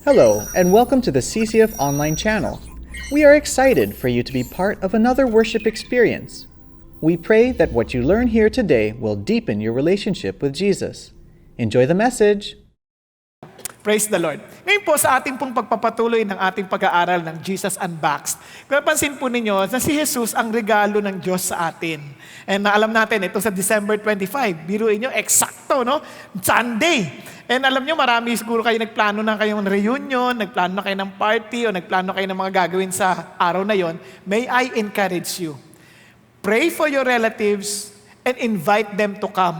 Hello, and welcome to the CCF Online channel. We are excited for you to be part of another worship experience. We pray that what you learn here today will deepen your relationship with Jesus. Enjoy the message. Praise the Lord. Ngayon po sa ating pong pagpapatuloy ng ating pag-aaral ng Jesus Unboxed, kung napansin po ninyo na si Jesus ang regalo ng Diyos sa atin. And alam natin, ito sa December 25, biruin nyo, eksakto, no? Sunday. And alam nyo, marami siguro kayo nagplano na kayong reunion, nagplano na kayo ng party, o nagplano kayo ng mga gagawin sa araw na yon. May I encourage you, pray for your relatives and invite them to come.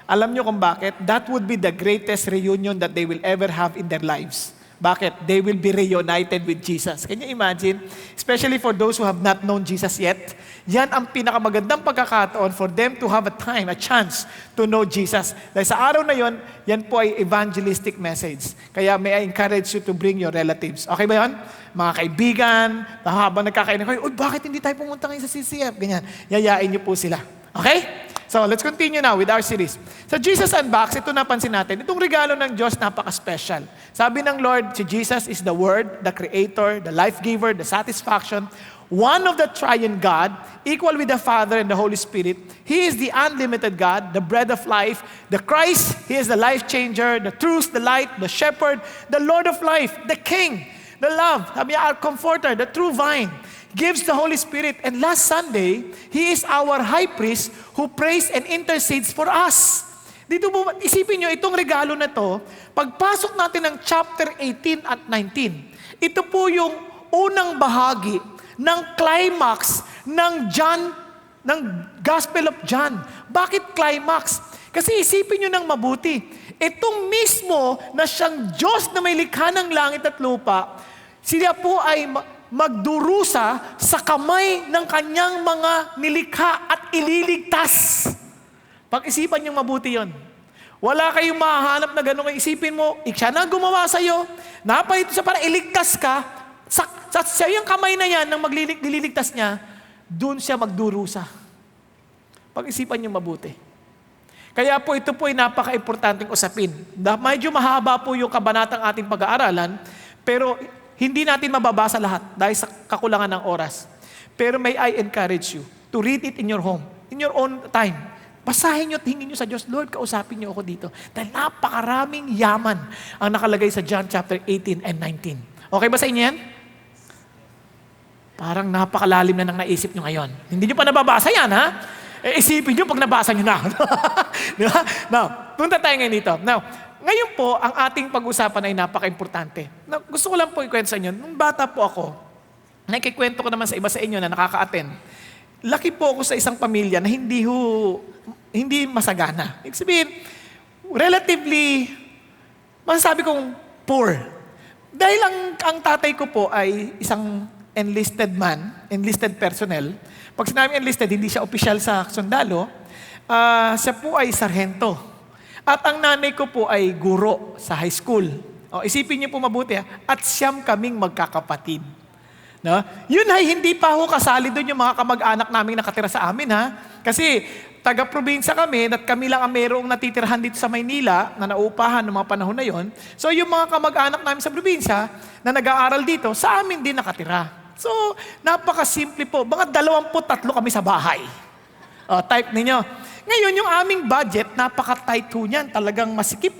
Alam nyo kung bakit? That would be the greatest reunion that they will ever have in their lives. Bakit? They will be reunited with Jesus. Can you imagine? Especially for those who have not known Jesus yet. Yan ang pinakamagandang pagkakataon for them to have a chance to know Jesus. Dahil sa araw na yon, yan po ay evangelistic message. Kaya may I encourage you to bring your relatives. Okay ba yan? Mga kaibigan, habang nagkakainan kayo, bakit hindi tayo pumunta ngayon sa CCF? Ganyan. Yayain niyo po sila. Okay? So, let's continue now with our series. Sa Jesus Unboxed, ito napansin natin, itong regalo ng Diyos napaka-special. Sabi ng Lord, si Jesus is the Word, the Creator, the Life-Giver, the Satisfaction, one of the Triune God, equal with the Father and the Holy Spirit. He is the unlimited God, the bread of life, the Christ, He is the life changer, the truth, the light, the shepherd, the Lord of life, the King, the love, our comforter, the true vine, gives the Holy Spirit. And last Sunday, He is our high priest who prays and intercedes for us. Dito po, isipin nyo, itong regalo na to, pagpasok natin ng chapter 18 at 19, ito po yung unang bahagi ng climax ng Gospel of John. Bakit climax? Kasi isipin nyo ng mabuti, itong mismo na siyang Diyos na may likha ng langit at lupa, siya po ay magdurusa sa kamay ng kanyang mga nilikha at ililigtas. Pag-isipan niyong mabuti yon. Wala kayong mahahanap na gano'n. Isipin mo, siya na gumawa sa'yo, napalito siya para iligtas ka, sa yung kamay na yan, nang magliligtas niya, doon siya magdurusa. Pag-isipan niyong mabuti. Kaya po ito po ay napaka-importanting usapin. Medyo mahaba po yung kabanatang ating pag-aaralan, pero hindi natin mababasa lahat dahil sa kakulangan ng oras. Pero may I encourage you to read it in your home, in your own time. Basahin nyo at hingin nyo sa Diyos, Lord, kausapin nyo ako dito. Dahil napakaraming yaman ang nakalagay sa John chapter 18 and 19. Okay ba sa inyo yan? Parang napakalalim na nang naisip nyo ngayon. Hindi nyo pa nababasa yan, ha? Isipin nyo pag nabasa nyo na. Di ba? Now, punta tayo ngayon dito. Now, ngayon po, ang ating pag-usapan ay napaka-importante. Gusto ko lang po ikwento sa inyo, nung bata po ako, nakikwento ko naman sa iba sa inyo na nakaka-attend, laki po ako sa isang pamilya na hindi masagana. Ibig sabihin, relatively, masasabi kong poor. Dahil ang tatay ko po ay isang enlisted personnel. Pag sinabi enlisted, hindi siya opisyal sa sundalo, siya po ay sarhento. At ang nanay ko po ay guro sa high school. Isipin niyo po mabuti, at siyam kaming magkakapatid. No? Yun ay hindi pa ho kasali doon yung mga kamag-anak naming nakatira sa amin, ha? Kasi taga-probinsya kami at kami lang ang mayroong natitirahan dito sa Maynila na nauupahan ng mga panahon na yon. So yung mga kamag-anak namin sa probinsya na nag-aaral dito, sa amin din nakatira. So napakasimple po. Mga 23 kami sa bahay. Type ninyo. Ngayon, yung aming budget, napaka-tight po niyan. Talagang masikip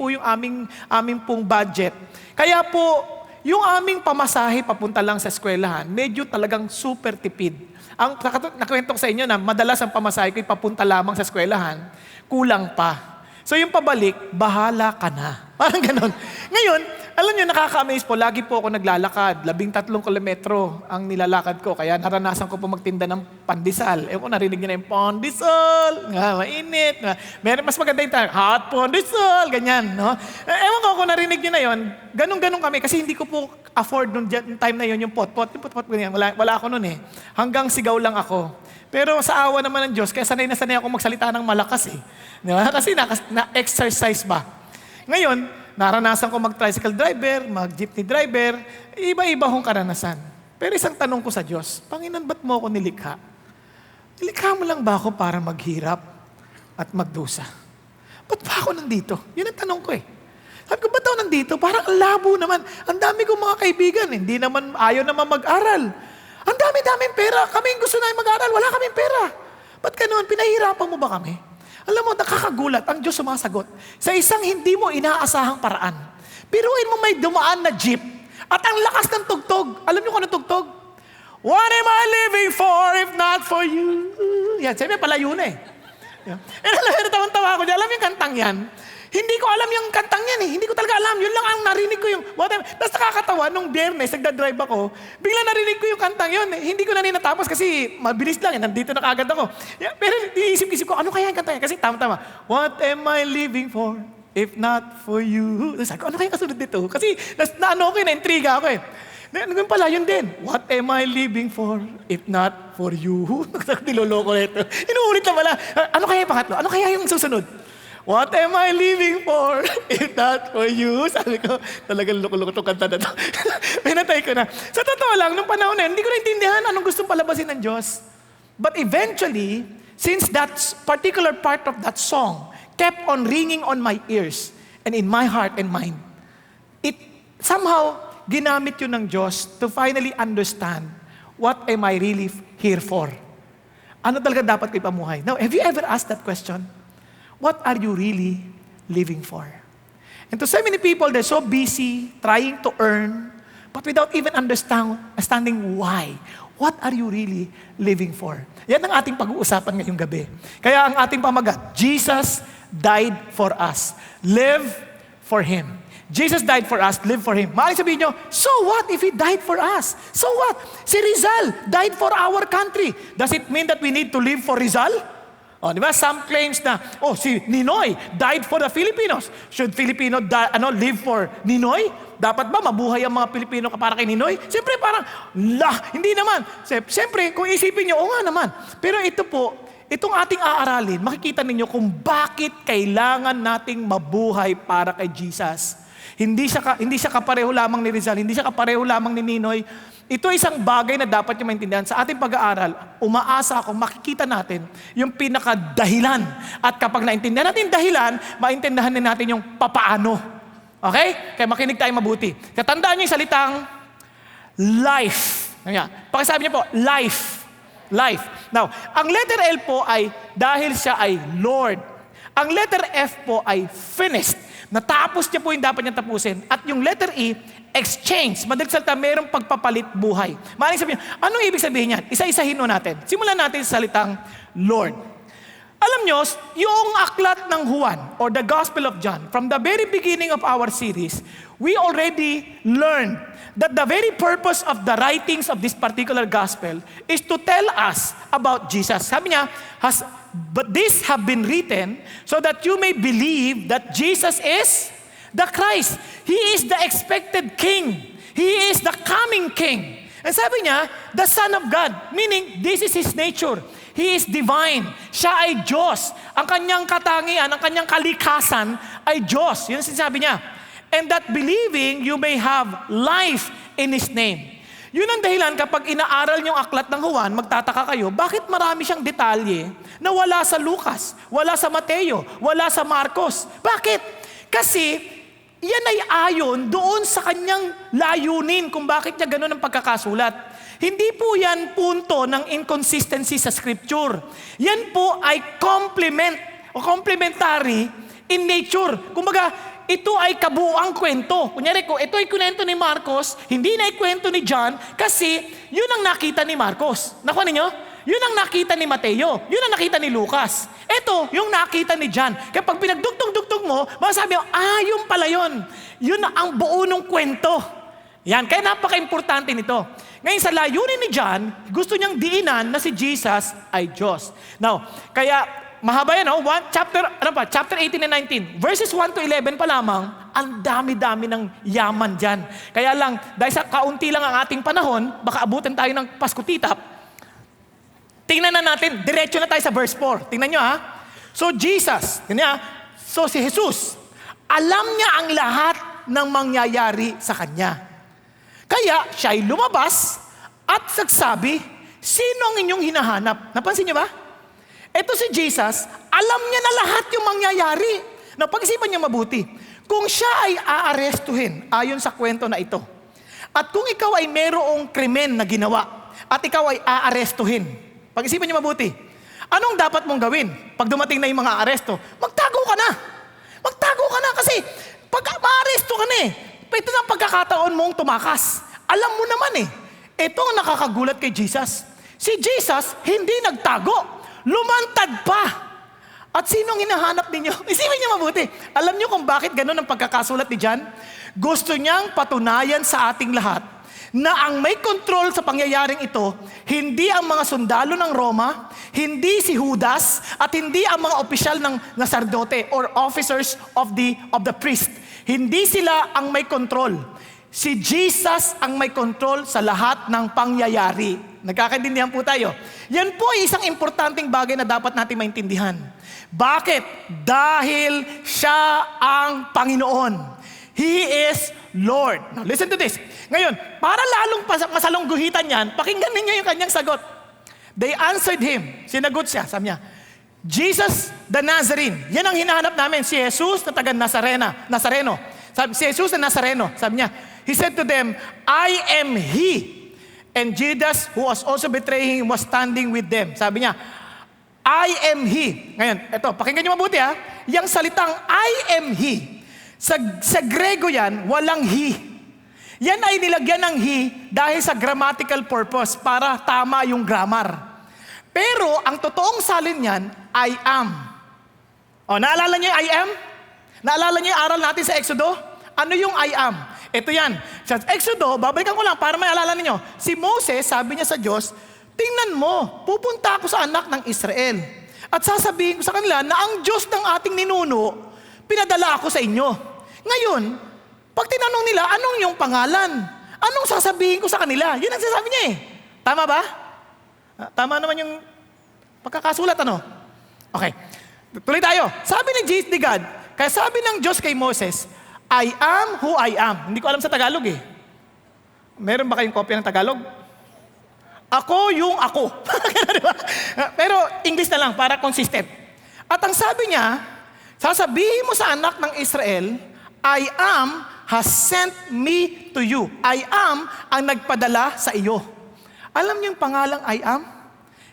po yung aming pong budget. Kaya po, yung aming pamasahe papunta lang sa eskwelahan, medyo talagang super tipid. Ang nakwento ko sa inyo na madalas ang pamasahe ko papunta lamang sa eskwelahan, kulang pa. So yung pabalik, bahala ka na. Parang ganon. Ngayon, alam nyo, nakaka-amaze po, lagi po ako naglalakad. 13 kilometro ang nilalakad ko. Kaya naranasan ko po magtinda ng pandesal. Ewan ko, narinig nyo na yung pandesal. Mainit. Mas maganda yung hot pandesal. Ganyan, no? Ewan ko kung narinig nyo na yon. Ganun kami. Kasi hindi ko po afford nung time na yon yung pot-pot. Yung pot-pot, ganyan. Wala ako nun eh. Hanggang sigaw lang ako. Pero sa awa naman ng Diyos, kaya sanay na sanay ako magsalita ng malakas eh. Diba? Kasi na-exercise ba? Ngayon, naranasan ko mag-tricycle driver, mag-jeepney driver, iba-iba akong karanasan. Pero isang tanong ko sa Diyos, Panginoon, ba't mo ako nilikha? Nilikha mo lang ba ako para maghirap at magdusa? Ba't ba ako nandito? Yun ang tanong ko eh. Sabi ko, ba't ako nandito? Parang ang labo naman. Ang dami kong mga kaibigan. Hindi naman, ayaw naman mag-aral. Ang dami-daming pera. Kami gusto namin mag-aral. Wala kaming pera. Ba't ganun? Pinahirapan mo ba kami? Alam mo, nakakagulat. Ang Diyos sumasagot. Sa isang hindi mo inaasahang paraan. Piruin mo may dumaan na jeep. At ang lakas ng tugtog. Alam niyo kung ano tugtog? What am I living for if not for you? Yan, sabi palayo na eh. Yeah. And alam mo, tawang-tawa ko dyan. Alam mo yung kantang yan? Hindi ko alam yung kantang yan eh. Hindi ko talaga alam. Yun lang ang narinig ko yung... Tapos nakakatawa, nung Biyernes, nagdadrive ako, bigla narinig ko yung kantang yun. Hindi ko na ninatapos kasi mabilis lang eh. Nandito na kagad ako. Yeah, pero iisip-isip ko, ano kaya yung kantang yan? Kasi tama-tama. What am I living for if not for you? Sabi ko, ano kaya kasunod dito? Kasi na-ano ko yun, na-intriga ako eh. Ganun pala, yun din. What am I living for if not for you? Niloloko na ito. Inuulit na pala. Ano kaya yung pangatlo? Ano kaya yung susunod? What am I living for if not for you? Sabi ko, talagang loko-loko itong kanta na ito. Pinatay ko na. Sa totoo lang, nung panahon na yun, hindi ko naintindihan anong gustong palabasin ng Diyos. But eventually, since that particular part of that song kept on ringing on my ears and in my heart and mind, it somehow ginamit yun ng Diyos to finally understand what am I really here for? Ano talaga dapat ko ipamuhay? Now, have you ever asked that question? What are you really living for? And to so many people, they're so busy trying to earn, but without even understanding why. What are you really living for? Yan ang ating pag-uusapan ngayong gabi. Kaya ang ating pamagat, Jesus died for us. Live for Him. Jesus died for us, live for Him. Maaaring sabihin nyo, so what if He died for us? So what? Si Rizal died for our country. Does it mean that we need to live for Rizal? Oh, di ba? Some claims na, si Ninoy died for the Filipinos. Should Filipino live for Ninoy? Dapat ba mabuhay ang mga Pilipino para kay Ninoy? Siyempre parang, hindi naman. Siyempre, kung isipin nyo, nga naman. Pero ito po, itong ating aaralin, makikita ninyo kung bakit kailangan nating mabuhay para kay Jesus. Hindi siya kapareho lamang ni Rizal, hindi siya kapareho lamang ni Ninoy. Ito isang bagay na dapat nyo maintindihan. Sa ating pag-aaral, umaasa ako, makikita natin yung pinakadahilan. At kapag naintindihan natin dahilan, maintindihan din natin yung papaano. Okay? Kaya makinig tayo mabuti. Katandaan nyo yung salitang life. Pakisabi niyo po, life. Life. Now, ang letter L po ay dahil siya ay Lord. Ang letter F po ay finished. Natapos niya po yung dapat niya tapusin. At yung letter E, exchange. Madaling salita, mayroong pagpapalit buhay. Maaaring sabihin, anong ibig sabihin yan? Isa-isahin mo natin. Simulan natin sa salitang Lord. Alam nyo, yung aklat ng Juan or the Gospel of John, from the very beginning of our series, we already learned that the very purpose of the writings of this particular gospel is to tell us about Jesus. Sabi niya, but these have been written so that you may believe that Jesus is the Christ. He is the expected King. He is the coming King. And sabi niya, the Son of God, meaning this is His nature. He is divine. Siya ay Diyos. Ang kanyang katangian, ang kanyang kalikasan ay Diyos. Yun ang sinasabi niya. And that believing, you may have life in His name. Yun ang dahilan kapag inaaral niyong aklat ng Juan, magtataka kayo, bakit marami siyang detalye na wala sa Lucas, wala sa Mateo, wala sa Marcos? Bakit? Kasi yan ay ayon doon sa kanyang layunin kung bakit niya ganun ang pagkakasulat. Hindi po yan punto ng inconsistency sa Scripture. Yan po ay complement o complementary in nature. Kumbaga, ito ay kabuuang kwento. Kunyari ko, ito ay kwento ni Marcos, hindi na kwento ni John kasi yun ang nakita ni Marcos. Nakuha ninyo? Yun ang nakita ni Mateo. Yun ang nakita ni Lucas. Ito, yung nakita ni John. Kaya pag pinagdugtong-dugtong mo, masasabi mo, yung pala yun. Yun ang buo ng kwento. Yan, kaya napaka-importante nito. Ngayon sa layunin ni John, gusto niyang diinan na si Jesus ay Diyos. Now, kaya mahaba yan, chapter 18 and 19. Verses 1 to 11 pa lamang, ang dami-dami ng yaman dyan. Kaya lang, dahil sa kaunti lang ang ating panahon, baka abutin tayo ng Pasko Titap. Tingnan na natin, diretso na tayo sa verse 4. Tingnan nyo So Jesus, so si Jesus, alam niya ang lahat ng mangyayari sa Kanya. Kaya siya ay lumabas at nagsabi, sino ang inyong hinahanap? Napansin niyo ba? Ito si Jesus, alam niya na lahat yung mangyayari. Now, pag-isipan niyo mabuti. Kung siya ay aarestuhin ayon sa kwento na ito, at kung ikaw ay merong krimen na ginawa, at ikaw ay aarestuhin, pag-isipan niyo mabuti, anong dapat mong gawin? Pag dumating na yung mga aresto, magtago ka na. Magtago ka na kasi pag maaresto ka na ito na pagkakataon mong tumakas. Alam mo naman ito ang nakakagulat kay Jesus. Si Jesus hindi nagtago, lumantad pa. At sinong hinahanap ninyo? Isipin niyo mabuti. Alam niyo kung bakit ganun ang pagkakasulat ni John? Gusto niyang patunayan sa ating lahat na ang may control sa pangyayaring ito, hindi ang mga sundalo ng Roma, hindi si Judas, at hindi ang mga opisyal ng sacerdote or officers of the priest. Hindi sila ang may control. Si Jesus ang may control sa lahat ng pangyayari. Nagkakaintindihan po tayo. Yan po ay isang importanteng bagay na dapat natin maintindihan. Bakit? Dahil siya ang Panginoon. He is Lord. Now listen to this. Ngayon, para lalong masalungguhitan yan, pakinggan ninyo yung kanyang sagot. They answered him. Sinagot siya. Sabi niya, Jesus the Nazarene. Yan ang hinahanap namin. Si Jesus na taga Nazareno. Si Jesus na Nazareno. Sabi niya, he said to them, I am He. And Judas, who was also betraying him, was standing with them. Sabi niya, I am He. Ngayon, ito, pakinggan niyo mabuti Yang salitang I am He. Sa Grego yan, walang He. Yan ay nilagyan ng He dahil sa grammatical purpose para tama yung grammar. Pero ang totoong salin niyan, I am. O, naalala niyo yung I am? Naalala niyo yung aral natin sa Exodo? Ano yung I am? Ito yan. Sa Exodo, babalikan ko lang para maalala ninyo. Si Moses, sabi niya sa Diyos, tingnan mo, pupunta ako sa anak ng Israel. At sasabihin ko sa kanila na ang Diyos ng ating ninuno, pinadala ako sa inyo. Ngayon, pag tinanong nila, anong yung pangalan? Anong sasabihin ko sa kanila? Yun ang sasabi niya Tama ba? Tama naman yung pagkakasulat, ano? Okay. Tuloy tayo. Sabi ni God, kaya sabi ng Diyos kay Moses, I am who I am. Hindi ko alam sa Tagalog Meron ba kayong kopya ng Tagalog? Ako yung ako. Pero English na lang para consistent. At ang sabi niya, sasabihin mo sa anak ng Israel, I am has sent me to you. I am ang nagpadala sa iyo. Alam niyo yung pangalang I am?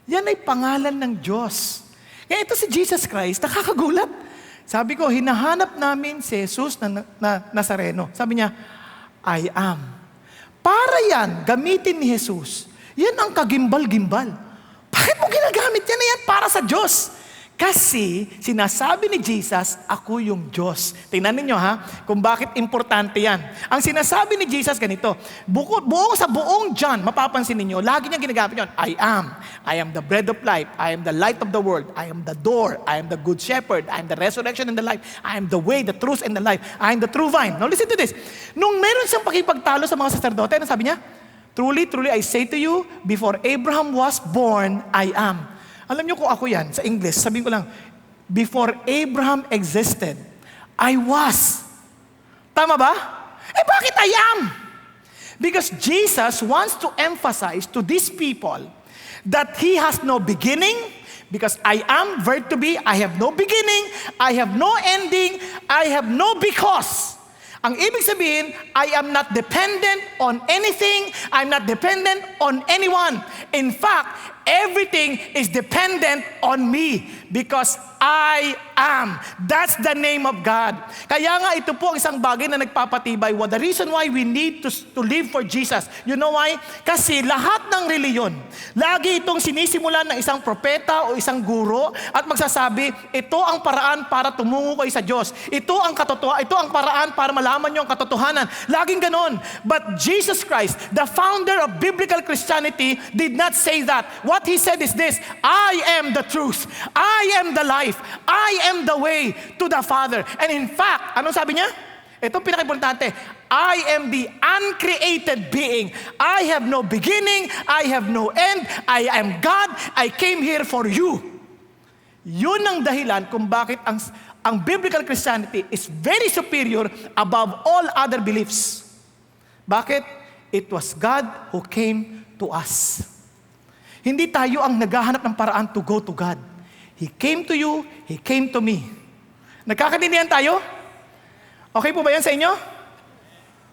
Yan ay pangalan ng Diyos. Kaya ito si Jesus Christ, nakakagulat. Sabi ko, hinahanap namin si Jesus na Nazareno. Sabi niya, I am. Para yan, gamitin ni Jesus. Yan ang kagimbal-gimbal. Bakit mo ginagamit yan na yan para sa Diyos? Kasi sinasabi ni Jesus, ako yung Diyos. Tingnan ninyo kung bakit importante yan. Ang sinasabi ni Jesus ganito, sa buong John, mapapansin ninyo, lagi niyang ginagamit yun, I am the bread of life, I am the light of the world, I am the door, I am the good shepherd, I am the resurrection and the life, I am the way, the truth, and the life, I am the true vine. Now listen to this. Nung meron siyang pakipagtalo sa mga sacerdote, ano sabi niya? Truly, truly, I say to you, before Abraham was born, I am. Alam niyo kung ako yan, sa English, sabihin ko lang, before Abraham existed, I was. Tama ba? Bakit I am? Because Jesus wants to emphasize to these people that He has no beginning, because I am, verb to be, I have no beginning, I have no ending, I have no because. Ang ibig sabihin, I am not dependent on anything, I'm not dependent on anyone. In fact, everything is dependent on me because I am. That's the name of God. Kaya nga ito po ang isang bagay na nagpapatibay. The reason why we need to live for Jesus. You know why? Kasi lahat ng reliyon, lagi itong sinisimulan ng isang propeta o isang guro at magsasabi, ito ang paraan para tumungo kayo sa Diyos. Ito ang paraan para malaman nyo ang katotohanan. Laging ganon. But Jesus Christ, the founder of biblical Christianity, did not say that. What He said is this, I am the truth. I am the life. I am the way to the Father. And in fact, anong sabi niya? Ito pinaka-importante. I am the uncreated being. I have no beginning. I have no end. I am God. I came here for you. Yun ang dahilan kung bakit ang biblical Christianity is very superior above all other beliefs. Bakit? It was God who came to us. Hindi tayo ang naghahanap ng paraan to go to God. He came to you, He came to me. Nagkakaintindihan tayo? Okay po ba yan sa inyo?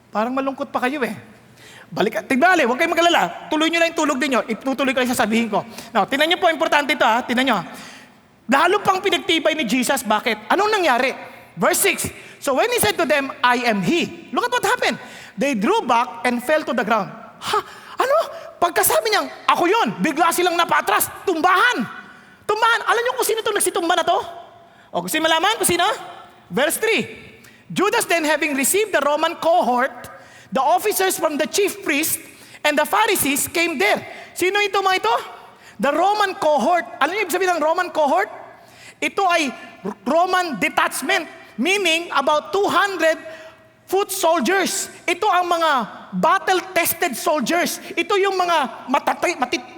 Parang malungkot pa kayo eh. Tigbali, huwag kayong magalala. Tuloy nyo lang yung tulog din nyo. Itutuloy ko yung sasabihin ko. Now, tinan nyo po, importante ito ha. Tinan nyo. Lalo pang pinagtibay ni Jesus. Bakit? Anong nangyari? Verse 6. So when he said to them, I am he. Look at what happened. They drew back and fell to the ground. Ha? Ano? Pagkasabi niyang, ako yun, bigla silang napatras. Tumbahan. Tumbahan. Alam niyo kung sino itong nagsitumba na to? O gusto niyo malaman kung sino? Verse 3. Judas then having received the Roman cohort, the officers from the chief priest and the Pharisees came there. Sino ito mga ito? The Roman cohort. Alam niyo ibig sabihin ng Roman cohort? Ito ay Roman detachment. Meaning about 200 foot soldiers. Ito ang mga battle-tested soldiers. Ito yung mga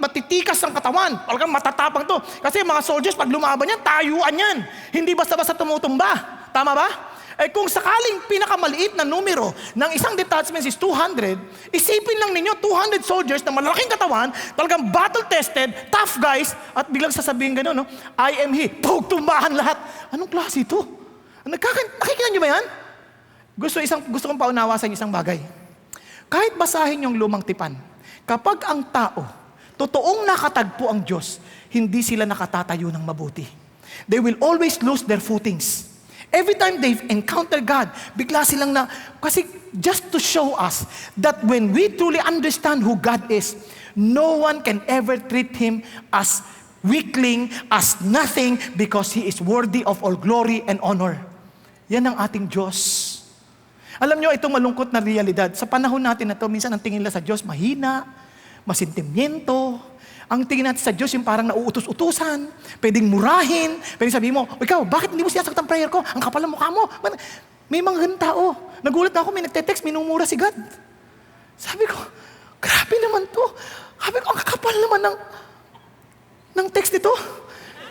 matitikas ng katawan. Talagang matatapang to. Kasi mga soldiers, pag lumaban yan, tayuan yan. Hindi basta-basta tumutumba. Tama ba? Eh kung sakaling pinakamaliit na numero ng isang detachment is 200, isipin lang ninyo, 200 soldiers na malaking katawan, talagang battle-tested, tough guys, at biglang sasabihin gano'n, no? I am he. Tumbahan lahat. Anong klase ito? Nakikita nyo ba yan? Gusto kong paunawa sa inyo isang bagay. Kahit basahin yung lumang tipan, kapag ang tao, totoong nakatagpo ang Diyos, hindi sila nakatatayo ng mabuti. They will always lose their footings. Every time they've encountered God, bigla silang kasi just to show us that when we truly understand who God is, no one can ever treat Him as weakling, as nothing, because He is worthy of all glory and honor. Yan ang ating Diyos. Alam nyo, itong malungkot na realidad, sa panahon natin na to, minsan ang tingin nila sa Diyos, mahina, masintimiento. Ang tingin natin sa Diyos yung parang nauutos-utusan, pwedeng murahin, pwedeng sabihin mo, ikaw, bakit hindi mo sinasaktan ang prayer ko? Ang kapal ng mukha mo. May mga ganun tao. Nagulat na ako, may nagte-text, minumura si God. Sabi ko, grabe naman to. Sabi ko, ang kapal naman ng text nito.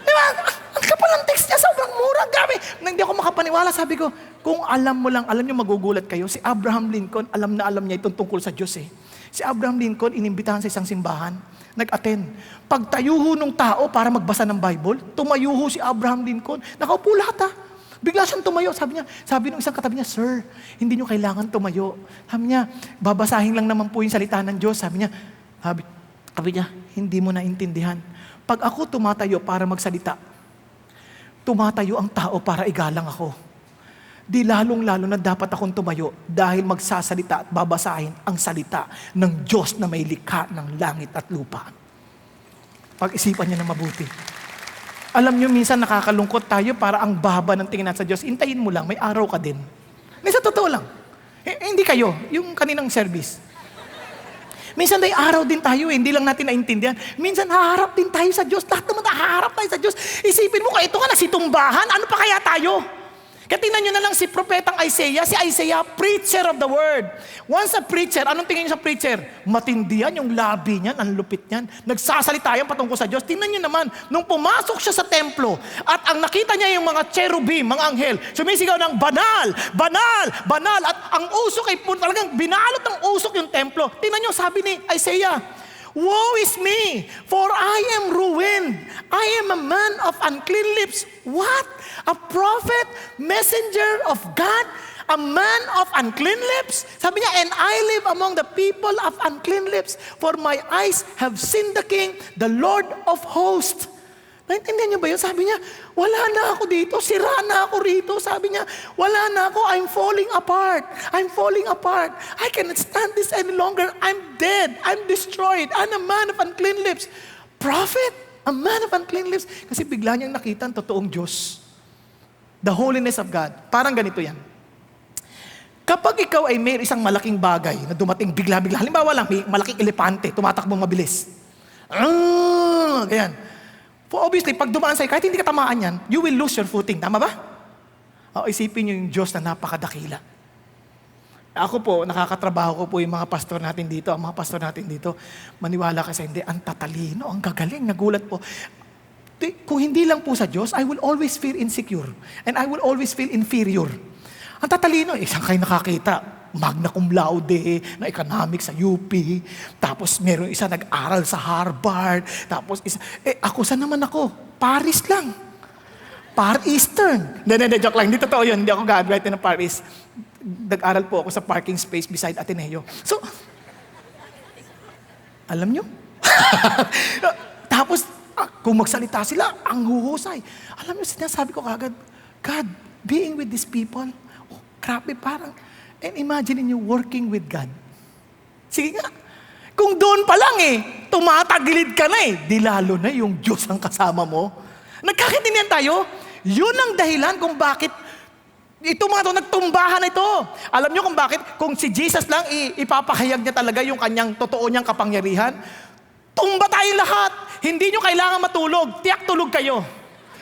Diba? Ang kapal ng text niya, sobrang mura, grabe. Hindi ako makapaniwala, sabi ko, kung alam mo lang, alam nyo magugulat kayo, si Abraham Lincoln, alam na alam niya itong tungkol sa Diyos eh. Si Abraham Lincoln, inimbitahan sa isang simbahan, nag-attend. Pagtayo ho nung tao para magbasa ng Bible, tumayo ho si Abraham Lincoln. Nakaupo lahat ha. Bigla siyang tumayo. Sabi nung isang katabi niya, Sir, hindi niyo kailangan tumayo. Sabi niya, babasahin lang naman po yung salita ng Diyos. Sabi niya, hindi mo naintindihan. Pag ako tumatayo para magsalita, tumatayo ang tao para igalang ako. Di lalong-lalo na dapat akong tumayo dahil magsasalita at babasahin ang salita ng Diyos na may likha ng langit at lupa. Pag-isipan niyo na mabuti. Alam niyo, minsan nakakalungkot tayo para ang baba ng tingin natin sa Diyos. Intayin mo lang, may araw ka din. Sa totoo lang. Hindi kayo, yung kaninang service. Minsan may araw din tayo, hindi lang natin naintindihan. Minsan haharap din tayo sa Diyos. Lahat naman haharap tayo sa Diyos. Isipin mo, ito ka nagsitumbahan, ano pa kaya tayo? Kaya tingnan nyo na lang si propetang Isaiah. Si Isaiah, preacher of the word. Once a preacher, anong tingin nyo sa preacher? Matindi yan, yung labi niyan, ang lupit niyan. Nagsasalita yan patungkol sa Diyos. Tingnan nyo naman, nung pumasok siya sa templo, at ang nakita niya yung mga cherubim, mga anghel, sumisigaw ng banal, banal, banal, at ang usok ay talagang binalot ng usok yung templo. Tingnan nyo, sabi ni Isaiah, woe is me, for I am ruined. I am a man of unclean lips. What? A prophet, messenger of God, a man of unclean lips? Sabi niya, and I live among the people of unclean lips, for my eyes have seen the King, the Lord of hosts. Naintindihan niyo ba yun? Sabi niya, wala na ako dito, sira na ako rito. Sabi niya, wala na ako, I'm falling apart. I'm falling apart. I cannot stand this any longer. I'm dead. I'm destroyed. I'm a man of unclean lips. Prophet, a man of unclean lips. Kasi bigla niyang nakita ang totoong Diyos. The holiness of God. Parang ganito yan. Kapag ikaw ay may isang malaking bagay na dumating bigla-bigla, halimbawa lang, may malaking elepante, tumatakbong mabilis. Ganyan. Obviously, pag dumaan sa'yo, kahit hindi ka tamaan yan, you will lose your footing. Tama ba? Isipin niyo yung Diyos na napakadakila. Ako po, nakakatrabaho ko po yung mga pastor natin dito, ang mga pastor natin dito, maniwala kasi hindi, ang tatalino, ang gagaling, nagulat po. Kung hindi lang po sa Diyos, I will always feel insecure. And I will always feel inferior. Ang tatalino, saan kayo nakakita? Magna cum laude, na economics sa UP, tapos meron isa nag-aral sa Harvard, tapos isa, ako, saan naman ako? Paris lang. Far Eastern. Hindi, joke lang. Hindi totoo yun. Hindi ako graduate ng Far East. Nag-aral po ako sa parking space beside Ateneo. So, alam nyo? Tapos, kung magsalita sila, ang huhusay. Alam nyo, sinasabi ko kagad, God, being with these people, oh, grabe parang, and imagine you working with God. Sige nga, kung doon pa lang tumatagilid ka na di lalo na yung Diyos ang kasama mo. Nagkakaintindihan tayo? Yun ang dahilan kung bakit ito mga to, nagtumbahan ito. Alam nyo kung bakit? Kung si Jesus lang, ipapahayag niya talaga yung kanyang totoo niyang kapangyarihan, tumba tayong lahat. Hindi nyo kailangan matulog. Tiyak tulog kayo.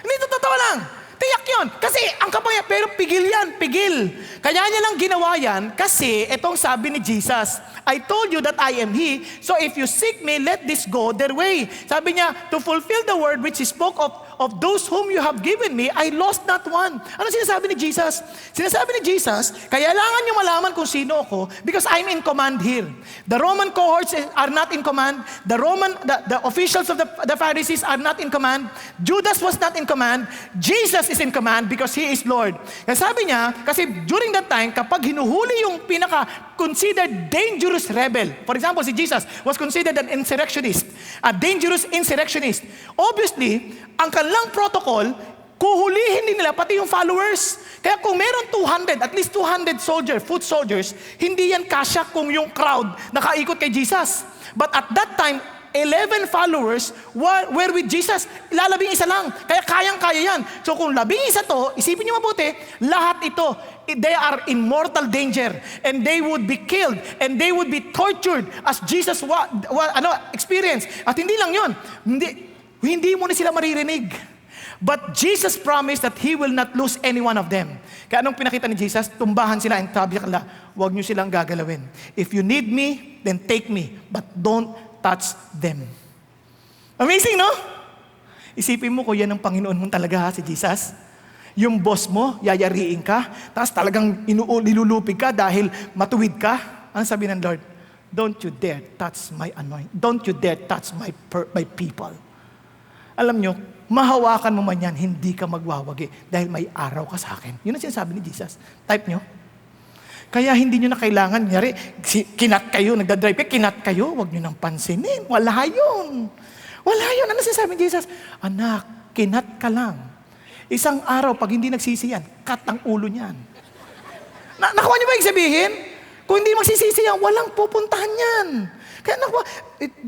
Hindi, totoo lang. Tiyak yun. Kasi ang kapangyarihan, pero pigil yan, pigil. Kaya niya lang ginawa yan kasi itong sabi ni Jesus, I told you that I am He, so if you seek me, let this go their way. Sabi niya, to fulfill the word which He spoke of those whom you have given me, I lost not one. Ano sinasabi ni Jesus? Sinasabi ni Jesus, kailangan nyo malaman kung sino ako because I'm in command here. The Roman cohorts are not in command. The officials of the Pharisees are not in command. Judas was not in command. Jesus is in command because He is Lord. Kaya sabi niya, kasi during that time, kapag hinuhuli yung pinaka-considered dangerous rebel, for example, si Jesus was considered an insurrectionist, a dangerous insurrectionist. Obviously, ang kanilang protocol, kuhulihin din nila pati yung followers. Kaya kung meron 200, at least 200 foot soldiers, hindi yan kasya kung yung crowd nakaikot kay Jesus. But at that time, 11 followers were with Jesus. Lalabing isa lang. Kaya kayang-kaya yan. So kung labing isa to, isipin niyo mabuti, lahat ito, they are in mortal danger. And they would be killed. And they would be tortured as Jesus experienced. At hindi lang yun. Hindi mo na sila maririnig. But Jesus promised that He will not lose any one of them. Kaya anong pinakita ni Jesus? Tumbahan sila and sabi nila, huwag nyo silang gagalawin. If you need me, then take me. But don't touch them. Amazing, no? Isipin mo kung yan ang Panginoon mong talaga si Jesus. Yung boss mo, yayariin ka, tapos talagang nilulupig ka dahil matuwid ka. Ano sabi ng Lord? Don't you dare touch my anointing. Don't you dare touch my people. Alam nyo, mahawakan mo man yan, hindi ka magwawagi dahil may araw ka sa akin. Yun ang sinasabi ni Jesus. Type nyo. Kaya hindi nyo na kailangan, nyari, kinat kayo, nagdadrive kayo, kinat kayo, huwag nyo nang pansinin. Wala yun. Wala yun. Ano sinasabi ni Jesus? Anak, kinat ka lang. Isang araw, pag hindi nagsisiyan, cut ang ulo niyan. Nakuha niyo ba yung sabihin? Kung hindi magsisisiyan, walang pupuntahan yan. Kaya nakuha,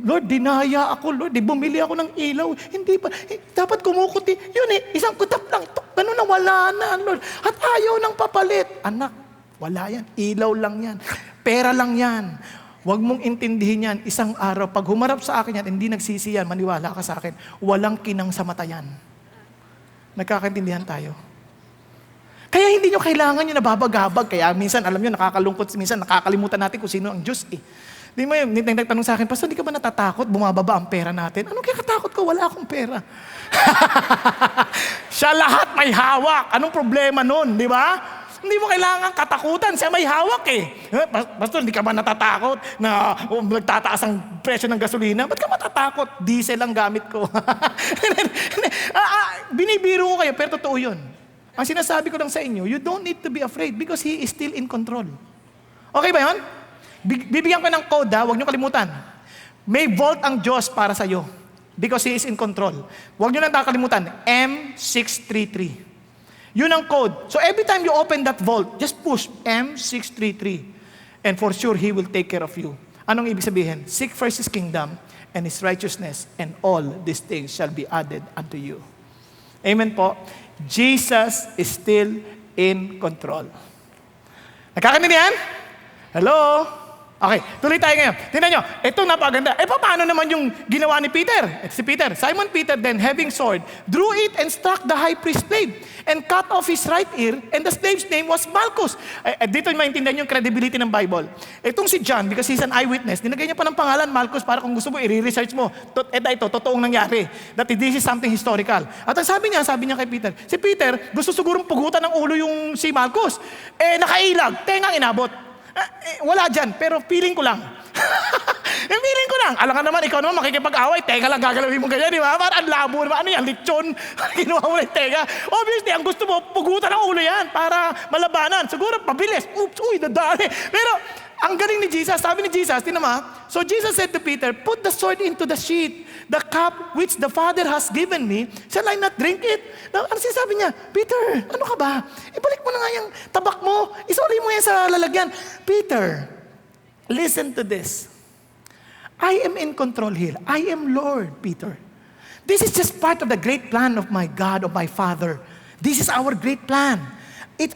Lord, dinaya ako, Lord, bumili ako ng ilaw. Hindi pa, dapat kumukuti. Yun isang kutap lang. Ganun na, wala na, Lord. At ayaw ng papalit. Anak, wala yan. Ilaw lang yan. Pera lang yan. Huwag mong intindihin yan. Isang araw, pag humarap sa akin yan, hindi nagsisiyan, maniwala ka sa akin, walang kinang sa mata yan. Nagkakaintindihan tayo. Kaya hindi nyo kailangan yung nababagabag. Kaya minsan, alam nyo, nakakalungkot, minsan nakakalimutan natin kung sino ang Diyos Di mo yun, nagtanong sa akin, Pastor, di ka ba natatakot? Bumababa ang pera natin. Anong kaya katakot ko? Wala akong pera. Siya lahat may hawak. Anong problema nun? Di ba? Hindi mo kailangan katakutan. Siya may hawak Pastor, di ka ba natatakot na nagtataas ang presyo ng gasolina? Ba't ka matatakot? Diesel ang gamit ko. Binibiro ko kayo, pero totoo yun. Ang sinasabi ko lang sa inyo, you don't need to be afraid because He is still in control. Okay ba yun? Bibigyan ko ng code huwag niyo kalimutan. May vault ang Diyos para sa iyo because He is in control. Huwag niyo lang nakalimutan, M633. Yun ang code. So every time you open that vault, just push M633 and for sure He will take care of you. Anong ibig sabihin? Seek first His kingdom and His righteousness and all these things shall be added unto you. Amen po. Jesus is still in control. Nakakaintindihan? Hello? Okay, tuloy tayo ngayon. Tingnan nyo, itong napaganda. Paano naman yung ginawa ni Peter? Si Peter, Simon Peter then, having sword, drew it and struck the high priest's slave and cut off his right ear, and the slave's name was Malchus. Dito maintindihan yung credibility ng Bible. Itong si John, because he's an eyewitness, dinagay niya pa ng pangalan Malchus para kung gusto mo, i-research mo. Ito, totoong nangyari. That this is something historical. At ang sabi niya kay Peter, si Peter, gusto sigurong pugutan ng ulo yung si Malchus. Nakailag, tengang inabot. Wala dyan, pero feeling ko lang. Feeling ko lang, alangan naman, ikaw naman makikipag-away, teka lang gagalawin mo ganyan, di ba? Parang ang labo naman, ano yan, lechon, ginawa mo na yung teka. Obviously, ang gusto mo, pugutan ng ulo yan para malabanan. Siguro, pabilis, oops, uy, dadali. Pero, ang galing ni Jesus, sabi ni Jesus, tinama, so Jesus said to Peter, put the sword into the sheath, the cup which the Father has given me, shall I not drink it? Now, ano sinasabi niya? Peter, ano ka ba? Ibalik mo na nga yung tabak mo, isuri mo yan sa lalagyan. Peter, listen to this. I am in control here. I am Lord, Peter. This is just part of the great plan of my God, of my Father. This is our great plan.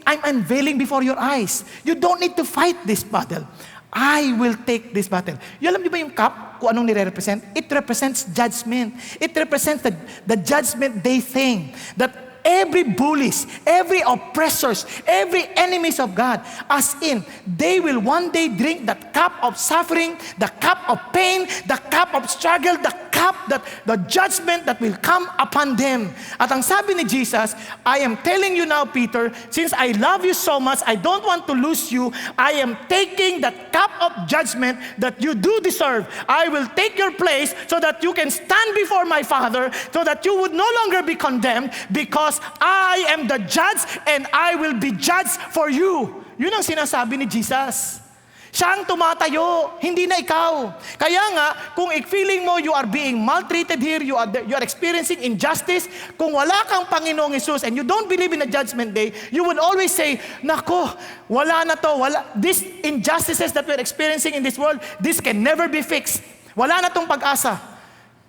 I'm unveiling before your eyes. You don't need to fight this battle. I will take this battle. You alam niyo ba yung cup, kung anong nire-represent? It represents judgment. It represents the judgment day thing. That every bullies, every oppressors, every enemies of God, as in, they will one day drink that cup of suffering, the cup of pain, the cup of struggle, the cup that the judgment that will come upon them. At ang sabi ni Jesus, I am telling you now, Peter, since I love you so much, I don't want to lose you, I am taking that cup of judgment that you do deserve. I will take your place so that you can stand before my Father, so that you would no longer be condemned, because I am the judge and I will be judged for you. Yun ang sinasabi ni Jesus. Siya ang tumatayo, hindi na ikaw. Kaya nga, kung feeling mo you are being maltreated here, you are experiencing injustice, kung wala kang Panginoong Jesus and you don't believe in the judgment day, you will always say, nako, wala na to, these injustices that we're experiencing in this world, this can never be fixed. Wala na tong pag-asa.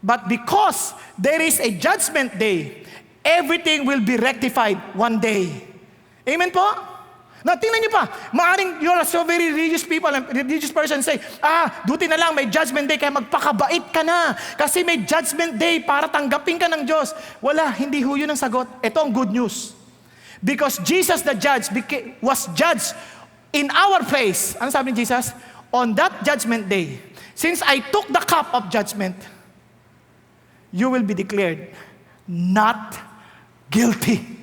But because there is a judgment day, everything will be rectified one day. Amen po? Now, tingnan niyo pa. Maaring you're so very religious people, and religious person say, duty na lang, may judgment day, kaya magpakabait ka na. Kasi may judgment day para tanggapin ka ng Diyos. Wala, hindi ho yun ang sagot. Ito ang good news. Because Jesus the judge was judged in our place. Ano sabi ni Jesus? On that judgment day, since I took the cup of judgment, you will be declared not guilty.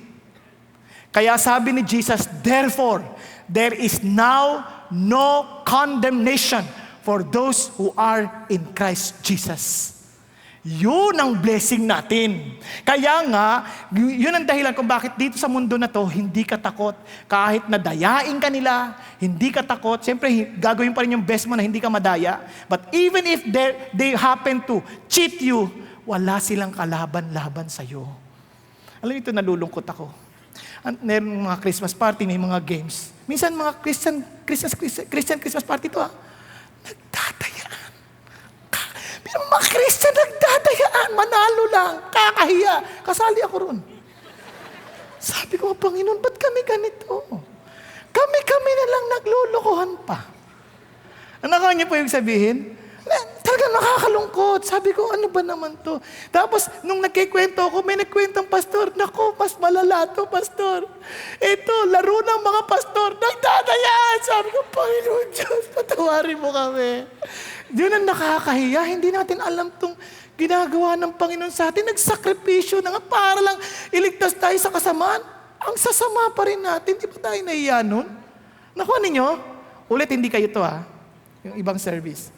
Kaya sabi ni Jesus, therefore, there is now no condemnation for those who are in Christ Jesus. Yun ang blessing natin. Kaya nga, yun ang dahilan kung bakit dito sa mundo na to, hindi ka takot. Kahit nadayain ka nila, hindi ka takot. Siyempre, gagawin pa rin yung best mo na hindi ka madaya. But even if they happen to cheat you, wala silang kalaban-laban sa'yo. Alam ito, nalulungkot ako. Meron mga Christmas party, may mga games. Minsan mga Christian Christmas party to nagdadayaan. Pero mga Christian nagdadayaan, manalo lang, kakahiya. Kasali ako ron. Sabi ko, Panginoon, ba't kami ganito? Kami na lang naglulukuhan pa. Ano niyo po yung sabihin? Talagang nakakalungkot. Sabi ko, ano ba naman to? Tapos, nung nagkikwento ako, may nagkwentong pastor. Naku, mas malala to, pastor. Ito, laro ng mga pastor. Nagdadayaan. Sabi ko, Panginoon Diyos, patawarin mo kami. Yun ang nakakahiya. Hindi natin alam tong ginagawa ng Panginoon sa atin. Nagsakripisyo na nga para lang iligtas tayo sa kasamaan. Ang sasama pa rin natin. Di ba tayo nahiya nun? Nakuha ninyo? Ulit, hindi kayo to yung ibang service.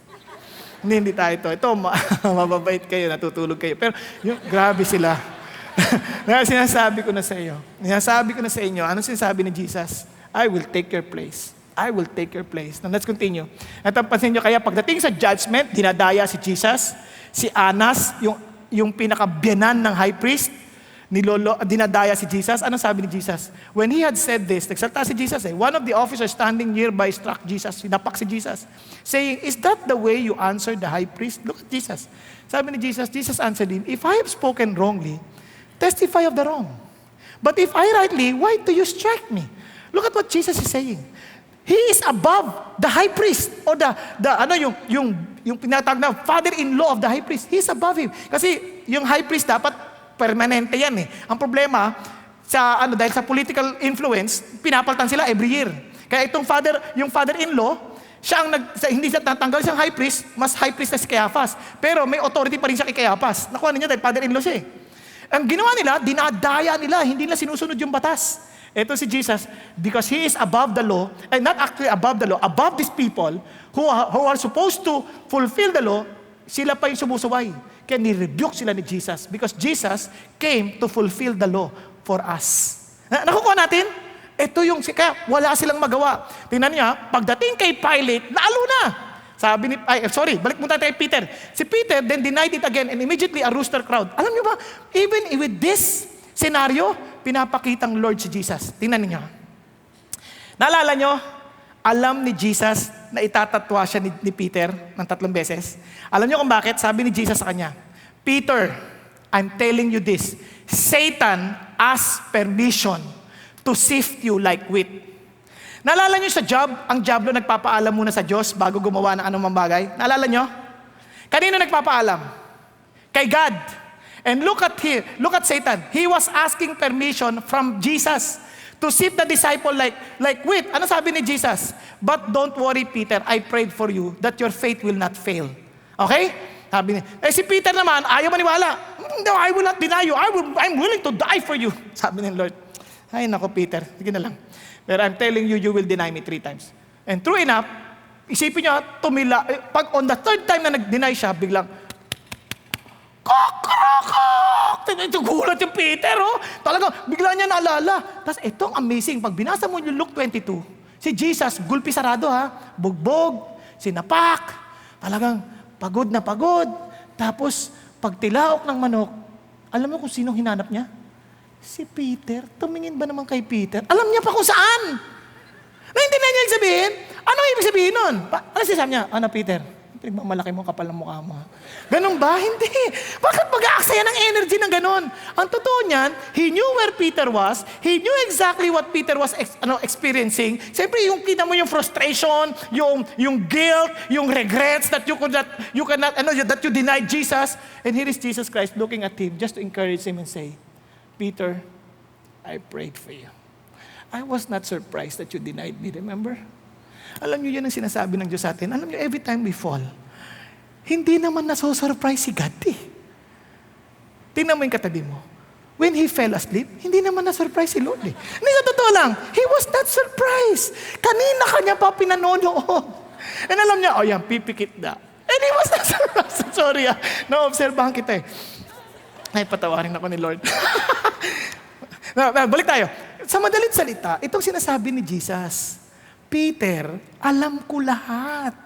Hindi tayo ito. Ito, mababait kayo, natutulog kayo. Pero, grabe sila. Sinasabi ko na sa iyo. Sinasabi ko na sa inyo, ano sinasabi ni Jesus? I will take your place. I will take your place. Now, let's continue. At pansin nyo, kaya pagdating sa judgment, dinadaya si Jesus, si Anas, yung pinakabiyanan ng high priest, dinadaya si Jesus. Ano sabi ni Jesus? When he had said this, nagsalta si Jesus one of the officers standing nearby struck Jesus, sinapak si Jesus, saying, is that the way you answered the high priest? Look at Jesus. Sabi ni Jesus answered him, if I have spoken wrongly, testify of the wrong. But if I rightly, why do you strike me? Look at what Jesus is saying. He is above the high priest or yung pinatawag na father-in-law of the high priest. He is above him. Kasi yung high priest dapat permanente yan Ang problema, dahil sa political influence, pinapaltan sila every year. Kaya yung father-in-law, hindi siya tatanggal siyang high priest, mas high priest na si Caiaphas. Pero may authority pa rin siya kay Caiaphas. Nakuha niya dahil father-in-law siya Ang ginawa nila, dinadaya nila, hindi nila sinusunod yung batas. Ito si Jesus, because He is above the law, and not actually above the law, above these people who are supposed to fulfill the law, sila pa yung sumusuway. Kaya ni-rebuke sila ni Jesus because Jesus came to fulfill the law for us. Nakukuha natin? Ito yung, kaya wala silang magawa. Tingnan niya, pagdating kay Pilate, lalo na. Sabi ni, balik muna tayo kay Peter. Si Peter then denied it again and immediately a rooster crowed. Alam niyo ba, even with this scenario, pinapakitang Lord si Jesus. Tingnan niyo. Naalala niyo, alam ni Jesus na itatatwa siya ni Peter ng 3 beses. Alam niyo kung bakit? Sabi ni Jesus sa kanya, Peter, I'm telling you this, Satan asked permission to sift you like wheat. Naalala niyo sa Job, ang Diablo nagpapaalam muna sa Diyos bago gumawa ng anumang bagay? Naalala niyo? Kanino nagpapaalam? Kay God. And look at Satan. He was asking permission from Jesus to sift the disciple like wheat. Ano sabi ni Jesus? But don't worry, Peter, I prayed for you that your faith will not fail. Okay? Sabi niya. Si Peter naman, ayaw maniwala. No, I will not deny you. I'm willing to die for you. Sabi ni Lord. Ay, nako Peter, sige na lang. But I'm telling you, you will deny me 3 times. And true enough, isipin niyo, tumila. Pag on the 3rd time na nag-deny siya, biglang, kakrokok! Gulat yung Peter, oh. Talagang, bigla niya naalala. Tapos itong amazing, pag binasa mo yung Luke 22, si Jesus, gulpi sarado ha, bugbog, sinapak, talagang pagod na pagod. Tapos, pag tilaok ng manok, alam mo kung sinong hinanap niya? Si Peter. Tumingin ba naman kay Peter? Alam niya pa kung saan. Naintindihan niya yung sabihin? Ano ibig sabihin nun? Ano sinasabi niya? Ano Peter? Malaki mo, kapal ng mukha mo. Ganun ba? Hindi. Bakit mag-aaksaya ng energy ng ganun? Ang totoo niyan, he knew where Peter was. He knew exactly what Peter was experiencing. Siyempre, yung kita mo yung frustration, yung guilt, yung regrets that that you denied Jesus. And here is Jesus Christ looking at him just to encourage him and say, Peter, I prayed for you. I was not surprised that you denied me, remember? Alam niyo yan ang sinasabi ng Diyos sa atin. Alam niyo, every time we fall, hindi naman naso-surprise si God eh. Tingnan mo yung katabi mo. When he fell asleep, hindi naman na-surprise si Lord eh. Hindi, sa totoo lang, he was not surprised. Kanina kanya pa pinanonood. And alam niya, yan, pipikit na. And he was not surprised. Sorry na-obserbahan kita eh. Ay, patawarin ako ni Lord. Balik tayo. Sa madalit salita, itong sinasabi ni Jesus, Peter, alam ko lahat.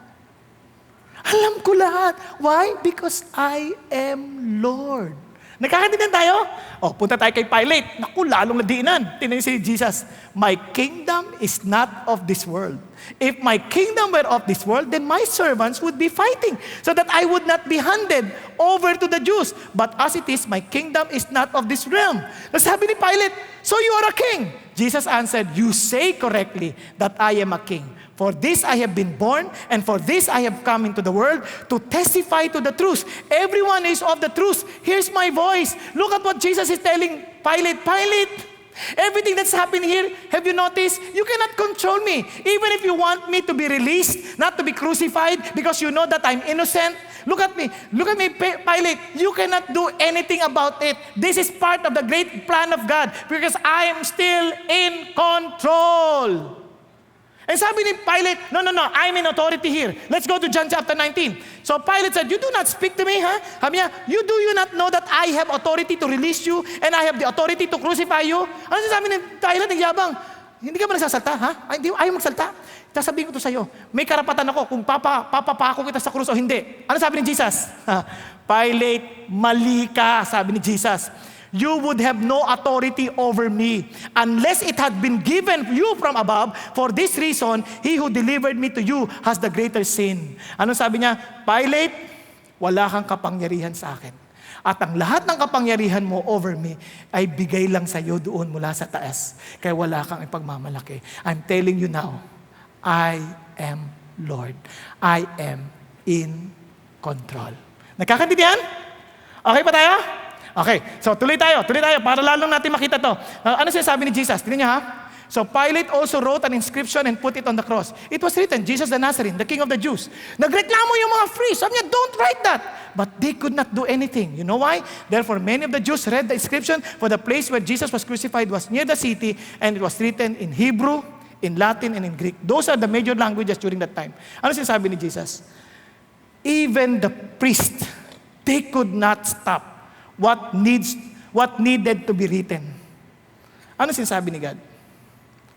Alam ko lahat. Why? Because I am Lord. Nagkakaintindihan tayo? Punta tayo kay Pilate. Naku, lalong nadiinan. Tingnan si Jesus, my kingdom is not of this world. If my kingdom were of this world, then my servants would be fighting so that I would not be handed over to the Jews. But as it is, my kingdom is not of this realm. Sabi ni Pilate, so you are a king. Jesus answered, you say correctly that I am a king. For this I have been born, and for this I have come into the world, to testify to the truth. Everyone is of the truth. Here's my voice. Look at what Jesus is telling Pilate. Pilate, everything that's happening here, have you noticed? You cannot control me. Even if you want me to be released, not to be crucified, because you know that I'm innocent. Look at me, Pilate. You cannot do anything about it. This is part of the great plan of God, because I am still in control. And sabi ni Pilate, no, I'm in authority here. Let's go to John chapter 19. So Pilate said, you do not speak to me, ha? Sabi niya, you not know that I have authority to release you and I have the authority to crucify you? Ano sabi ni Pilate, ang yabang? Hindi ka ba nagsasalta, ha? Ayaw magsalta. Sasabihin ko to sa'yo, may karapatan ako kung papapako kita sa krus o hindi. Ano sabi ni Jesus? Pilate, mali ka, sabi ni Jesus. You would have no authority over me unless it had been given you from above. For this reason, he who delivered me to you has the greater sin. Ano sabi niya? Pilate, wala kang kapangyarihan sa akin. At ang lahat ng kapangyarihan mo over me ay bigay lang sa iyo doon mula sa taas. Kaya wala kang ipagmamalaki. I'm telling you now, I am Lord. I am in control. Nagkakaintindihan? Okay pa tayo? Okay, so tuloy tayo para lalong natin makita to. Ano sinasabi ni Jesus? Tingnan niyo ha. So Pilate also wrote an inscription and put it on the cross. It was written, Jesus the Nazarene, the King of the Jews. Nagreklamo yung mga priests. Sabi niya, don't write that. But they could not do anything. You know why? Therefore, many of the Jews read the inscription, for the place where Jesus was crucified was near the city, and it was written in Hebrew, in Latin, and in Greek. Those are the major languages during that time. Ano sinasabi ni Jesus? even the priest, they could not stop what needed to be written. Ano sinasabi ni God?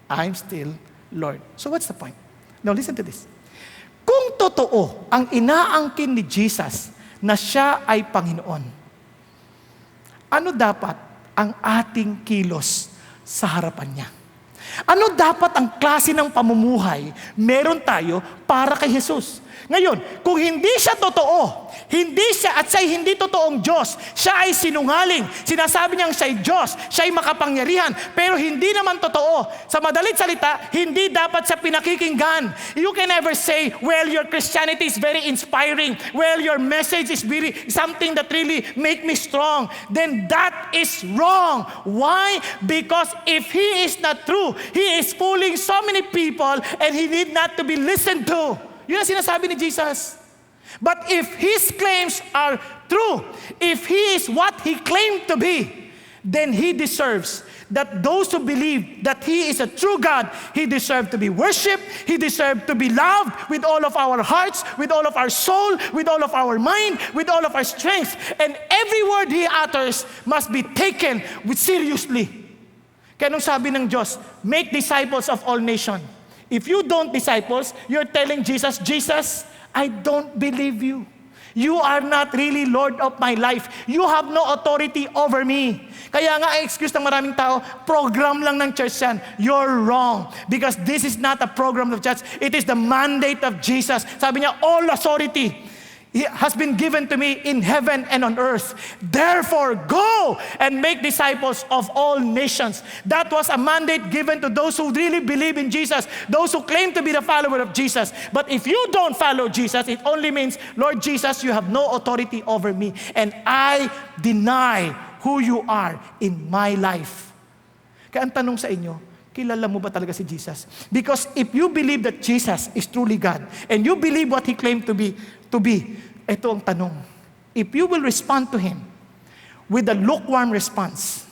I'm still Lord. So what's the point? Now listen to this. Kung totoo ang inaangkin ni Jesus na siya ay Panginoon, ano dapat ang ating kilos sa harapan niya? Ano dapat ang klase ng pamumuhay meron tayo para kay Jesus? Ngayon, kung hindi siya totoo, siya'y hindi totoong Diyos, siya ay sinungaling, sinasabi niyang siya'y Diyos, siya'y makapangyarihan, pero hindi naman totoo. Sa madalit salita, hindi dapat siya pinakikinggan. You can never say, well, your Christianity is very inspiring, well, your message is very something that really make me strong. Then that is wrong. Why? Because if he is not true, he is fooling so many people and he need not to be listened to. Yun ang sinasabi ni Jesus. But if his claims are true, if he is what he claimed to be, then he deserves that those who believe that he is a true God, he deserves to be worshipped, he deserves to be loved with all of our hearts, with all of our soul, with all of our mind, with all of our strength. And every word he utters must be taken with seriously. Kaya nung sabi ng Diyos, make disciples of all nations. If you don't disciples, you're telling Jesus, Jesus, I don't believe you. You are not really Lord of my life. You have no authority over me. Kaya nga, excuse ng maraming tao, program lang ng church yan. You're wrong. Because this is not a program of church. It is the mandate of Jesus. Sabi niya, all authority has been given to me in heaven and on earth. Therefore, go and make disciples of all nations. That was a mandate given to those who really believe in Jesus, those who claim to be the follower of Jesus. But if you don't follow Jesus, it only means, Lord Jesus, you have no authority over me, and I deny who you are in my life. Kaya ang tanong sa inyo, kilala mo ba talaga si Jesus? Because if you believe that Jesus is truly God, and you believe what He claimed to be, ito ang tanong. If you will respond to Him with a lukewarm response,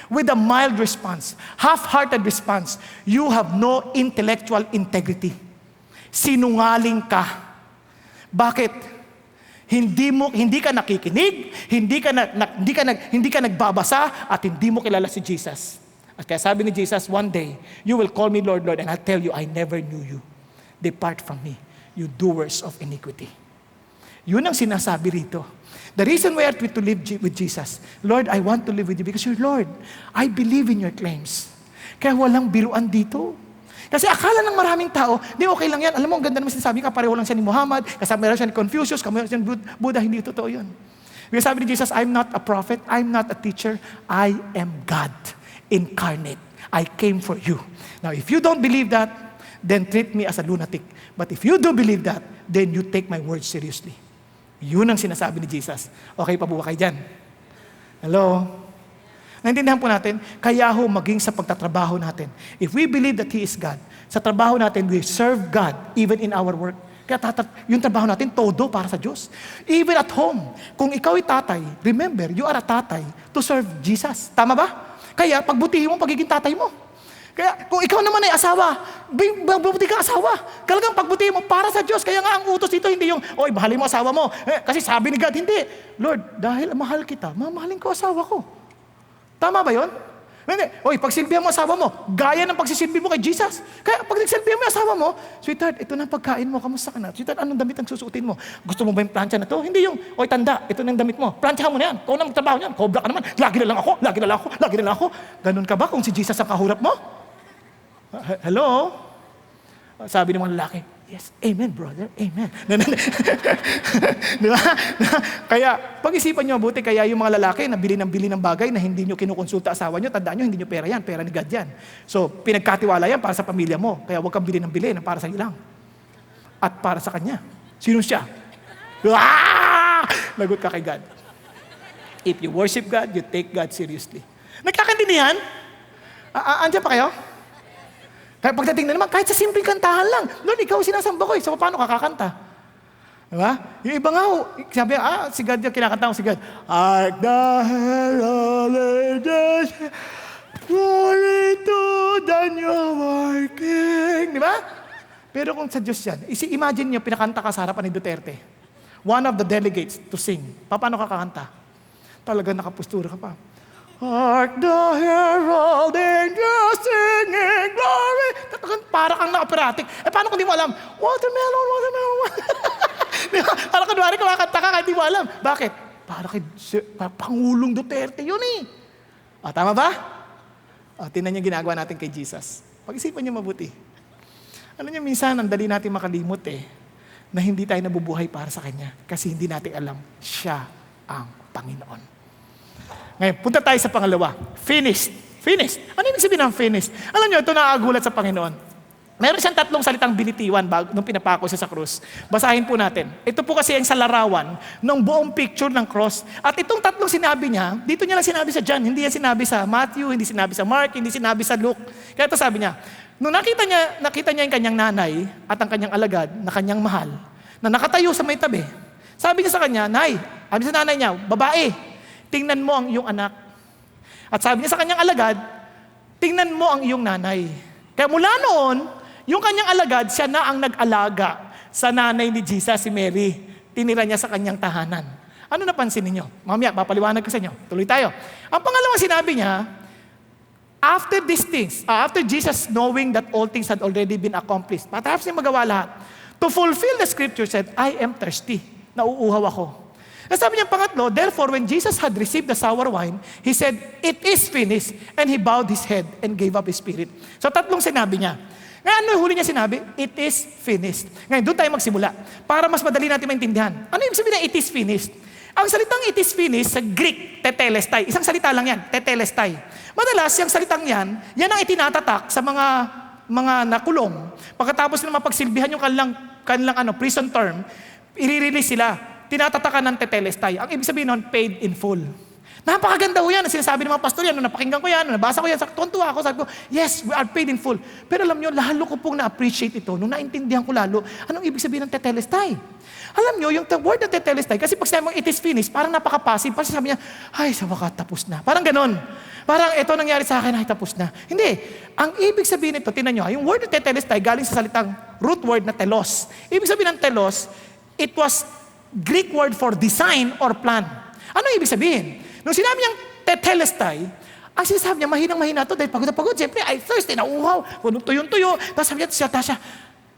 with a mild response, half-hearted response, you have no intellectual integrity. Sinungaling ka. Bakit? Hindi ka nakikinig, hindi ka nagbabasa, at hindi mo kilala si Jesus. At kaya sabi ni Jesus, one day, you will call me Lord, Lord, and I'll tell you, I never knew you. Depart from me, you doers of iniquity. Yun ang sinasabi rito. The reason why we are to live with Jesus, Lord, I want to live with you because you're Lord. I believe in your claims. Kaya walang biruan dito. Kasi akala ng maraming tao, di okay lang yan. Alam mo, ang ganda naman sinasabi ka, pareho lang siya ni Muhammad, kasama siya ni Confucius, kasama siya ni Buddha, hindi totoo yun. Because sabi ni Jesus, I'm not a prophet, I'm not a teacher, I am God incarnate. I came for you. Now, if you don't believe that, then treat me as a lunatic. But if you do believe that, then you take my words seriously. Yun ang sinasabi ni Jesus. Okay pa po ba kayo dyan? Hello? Naintindihan po natin, kaya ho maging sa pagtatrabaho natin. If we believe that He is God, sa trabaho natin, we serve God even in our work. Kaya yung trabaho natin, todo para sa Diyos. Even at home, kung ikaw ay tatay, remember, you are a tatay to serve Jesus. Tama ba? Kaya pagbutihin mo pagiging tatay mo. Kaya kung ikaw naman ay asawa, mabuti ka asawa. Talagang pagbutihin mo para sa Diyos. Kaya nga ang utos dito hindi yung, oy, mahalin mo asawa mo. Kasi sabi ni God, hindi. Lord, dahil mahal kita, mamahalin ko asawa ko. Tama ba yun? Hindi. Oy, pagsilbihan mo asawa mo, gaya ng pagsisilbi mo kay Jesus. Kaya pag nagsilbihan mo asawa mo, sweetheart, ito na pagkain mo, kamusta ka na? Sweetheart, anong damit ang susuotin mo? Gusto mo ba yung plancha na to? Hindi yung, oy, tanda, ito na yung damit mo. Planchahan mo na yan. Kung na magtrabaho niyan, cobra ka naman. Lagi na lang ako. Ganun ka ba kung si Jesus ang kahurap mo? Hello? Sabi ng mga lalaki, yes, amen, brother, amen. Di ba? Kaya, pag-isipan nyo mabuti, kaya yung mga lalaki na bili ng bagay na hindi nyo kinukonsulta asawa nyo, tandaan nyo, hindi nyo pera yan, pera ni God yan. So, pinagkatiwala yan para sa pamilya mo. Kaya huwag kang bili na para sa ilang. At para sa kanya. Sino siya? Lagot ka kay God. If you worship God, you take God seriously. Nagkakaintindihan? Andiyan pa kayo? Kaya pagdating na naman, kahit sa simpleng kantahan lang, Lord, ikaw sinasamba ko so paano kakakanta? Diba? Yung iba nga, sabi, si God yung kinakanta ko si God. Art the heralded, glory to the new working. Diba? Pero kung sa Diyos yan, imagine nyo, pinakanta ka sa harapan ni Duterte. one of the delegates to sing. Paano ka kakanta? Talagang nakapustura ka pa. Hark the herald angels singing glory. Para kang na-operatic. Paano kung di mo alam? Watermelon, watermelon. Para kunwari kumakanta ka kahit di mo alam. Bakit? Para kay Pangulong Duterte yun eh. Tama ba? Tingnan niyo ginagawa natin kay Jesus. Pag-isipan niyo mabuti. Alam niyo, minsan, ang dali natin makalimot na hindi tayo nabubuhay para sa Kanya. Kasi hindi natin alam, siya ang Panginoon. Ngayon, punta tayo sa pangalawa. Finished. Finished. Ano ibig sabihin ng finished? Alam niyo, ito nakakagulat sa Panginoon. Meron siyang 3 salitang binitiwan nung pinapako siya sa krus. Basahin po natin. Ito po kasi ang sa larawan ng buong picture ng cross. At itong 3 sinabi niya, dito niya lang sinabi sa John. Hindi yan sinabi sa Matthew, hindi sinabi sa Mark, hindi sinabi sa Luke. Kaya ito sabi niya, nung nakita niya yung kanyang nanay at ang kanyang alagad na kanyang mahal, na nakatayo sa may tabi, sabi niya sa kanya, Nay, sabi sa nanay niya, babae, tingnan mo ang iyong anak. At sabi niya sa kanyang alagad, tingnan mo ang iyong nanay. Kaya mula noon, yung kanyang alagad, siya na ang nag-alaga sa nanay ni Jesus, si Mary. Tinira niya sa kanyang tahanan. Ano napansin ninyo? Mamaya, papaliwanag ko sa inyo. Tuloy tayo. Ang pangalawang sinabi niya, after these things, after Jesus knowing that all things had already been accomplished, matapos niya magawa lahat, to fulfill the scripture said, I am thirsty. Nauuhaw ako. Sabi niya pangatlo, therefore when Jesus had received the sour wine, He said, it is finished. And He bowed His head and gave up His spirit. So 3 sinabi niya. Ngayon, ano yung huli niya sinabi? It is finished. Ngayon, doon tayo magsimula. Para mas madali natin maintindihan. Ano yung sabihin na it is finished? Ang salitang it is finished sa Greek, tetelestai. Isang salita lang yan, tetelestai. Madalas, yung salitang yan ang itinatatak sa mga nakulong. Pagkatapos na mapagsilbihan yung kanilang prison term, i-release sila. Tinatatakan ng tetelestai. Ang ibig sabihin nun, paid in full. Napakaganda ho yan. Sinasabi ng mga pastor yan, napakinggan ko yan, nabasa ko yan, tuwan-tuwa ako, sabi ko, yes, we are paid in full. Pero alam nyo, lalo ko pong na-appreciate ito, nung naintindihan ko lalo, anong ibig sabihin ng tetelestai? Alam nyo, yung word ng tetelestai, kasi pag sinabi mo, it is finished, parang napaka-passive, parang sabi niya, ay, sa wakas, tapos na. Parang ganon. Parang ito nangyari sa akin, ay, tapos na. Hindi. Ang ibig sabihin nito, tinan nyo, yung word ng tetelestai, galing sa salitang root word na telos. Ibig sabihin ng telos, it was Greek word for design or plan. Ano ibig sabihin? Nung sinabi niyang tetelestai, ang sinasabi niya, mahinang-mahina to dahil pagod na pagod. Siyempre, I thirsty, nauuhaw, tuyo-tuyo. Tapos sabi niya,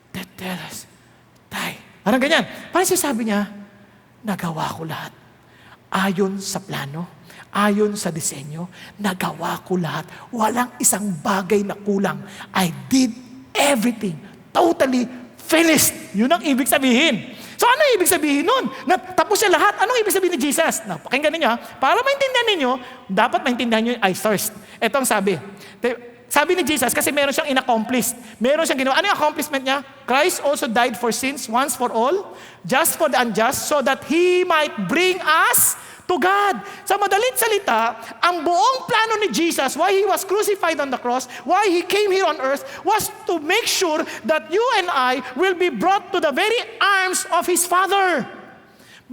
tetelestai. Parang ganyan. Parang sinasabi niya, nagawa ko lahat. Ayon sa plano, ayon sa disenyo, nagawa ko lahat. Walang isang bagay na kulang. I did everything. Totally finished. Yun ang ibig sabihin. So ano ibig sabihin nun? Tapos siya lahat. Anong ibig sabihin ni Jesus? Pakinggan ninyo, para maintindihan ninyo, dapat maintindihan nyo yung I thirst. Ito ang sabi. Sabi ni Jesus, kasi meron siyang in-accomplish. Meron siyang ginawa. Ano yung accomplishment niya? Christ also died for sins once for all, just for the unjust, so that He might bring us to God. Sa madaling salita, ang buong plano ni Jesus, why He was crucified on the cross, why He came here on earth, was to make sure that you and I will be brought to the very arms of His Father.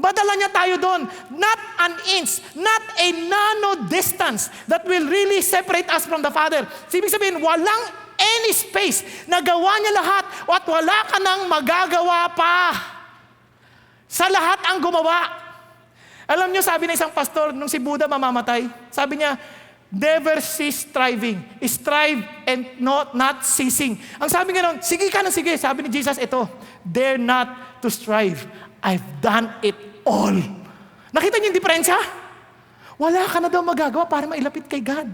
Badala niya tayo doon. Not an inch, not a nano distance that will really separate us from the Father. So, ibig sabihin, walang any space. Nagawa niya lahat at wala ka nang magagawa pa. Sa lahat ang gumawa. Alam niyo, sabi ng isang pastor, nung si Buddha mamamatay, sabi niya, never cease striving. Strive and not ceasing. Ang sabi nga nun, sige ka na sige. Sabi ni Jesus, ito, dare not to strive. I've done it all. Nakita niyo yung diferensya? Wala ka na daw magagawa para mailapit kay God.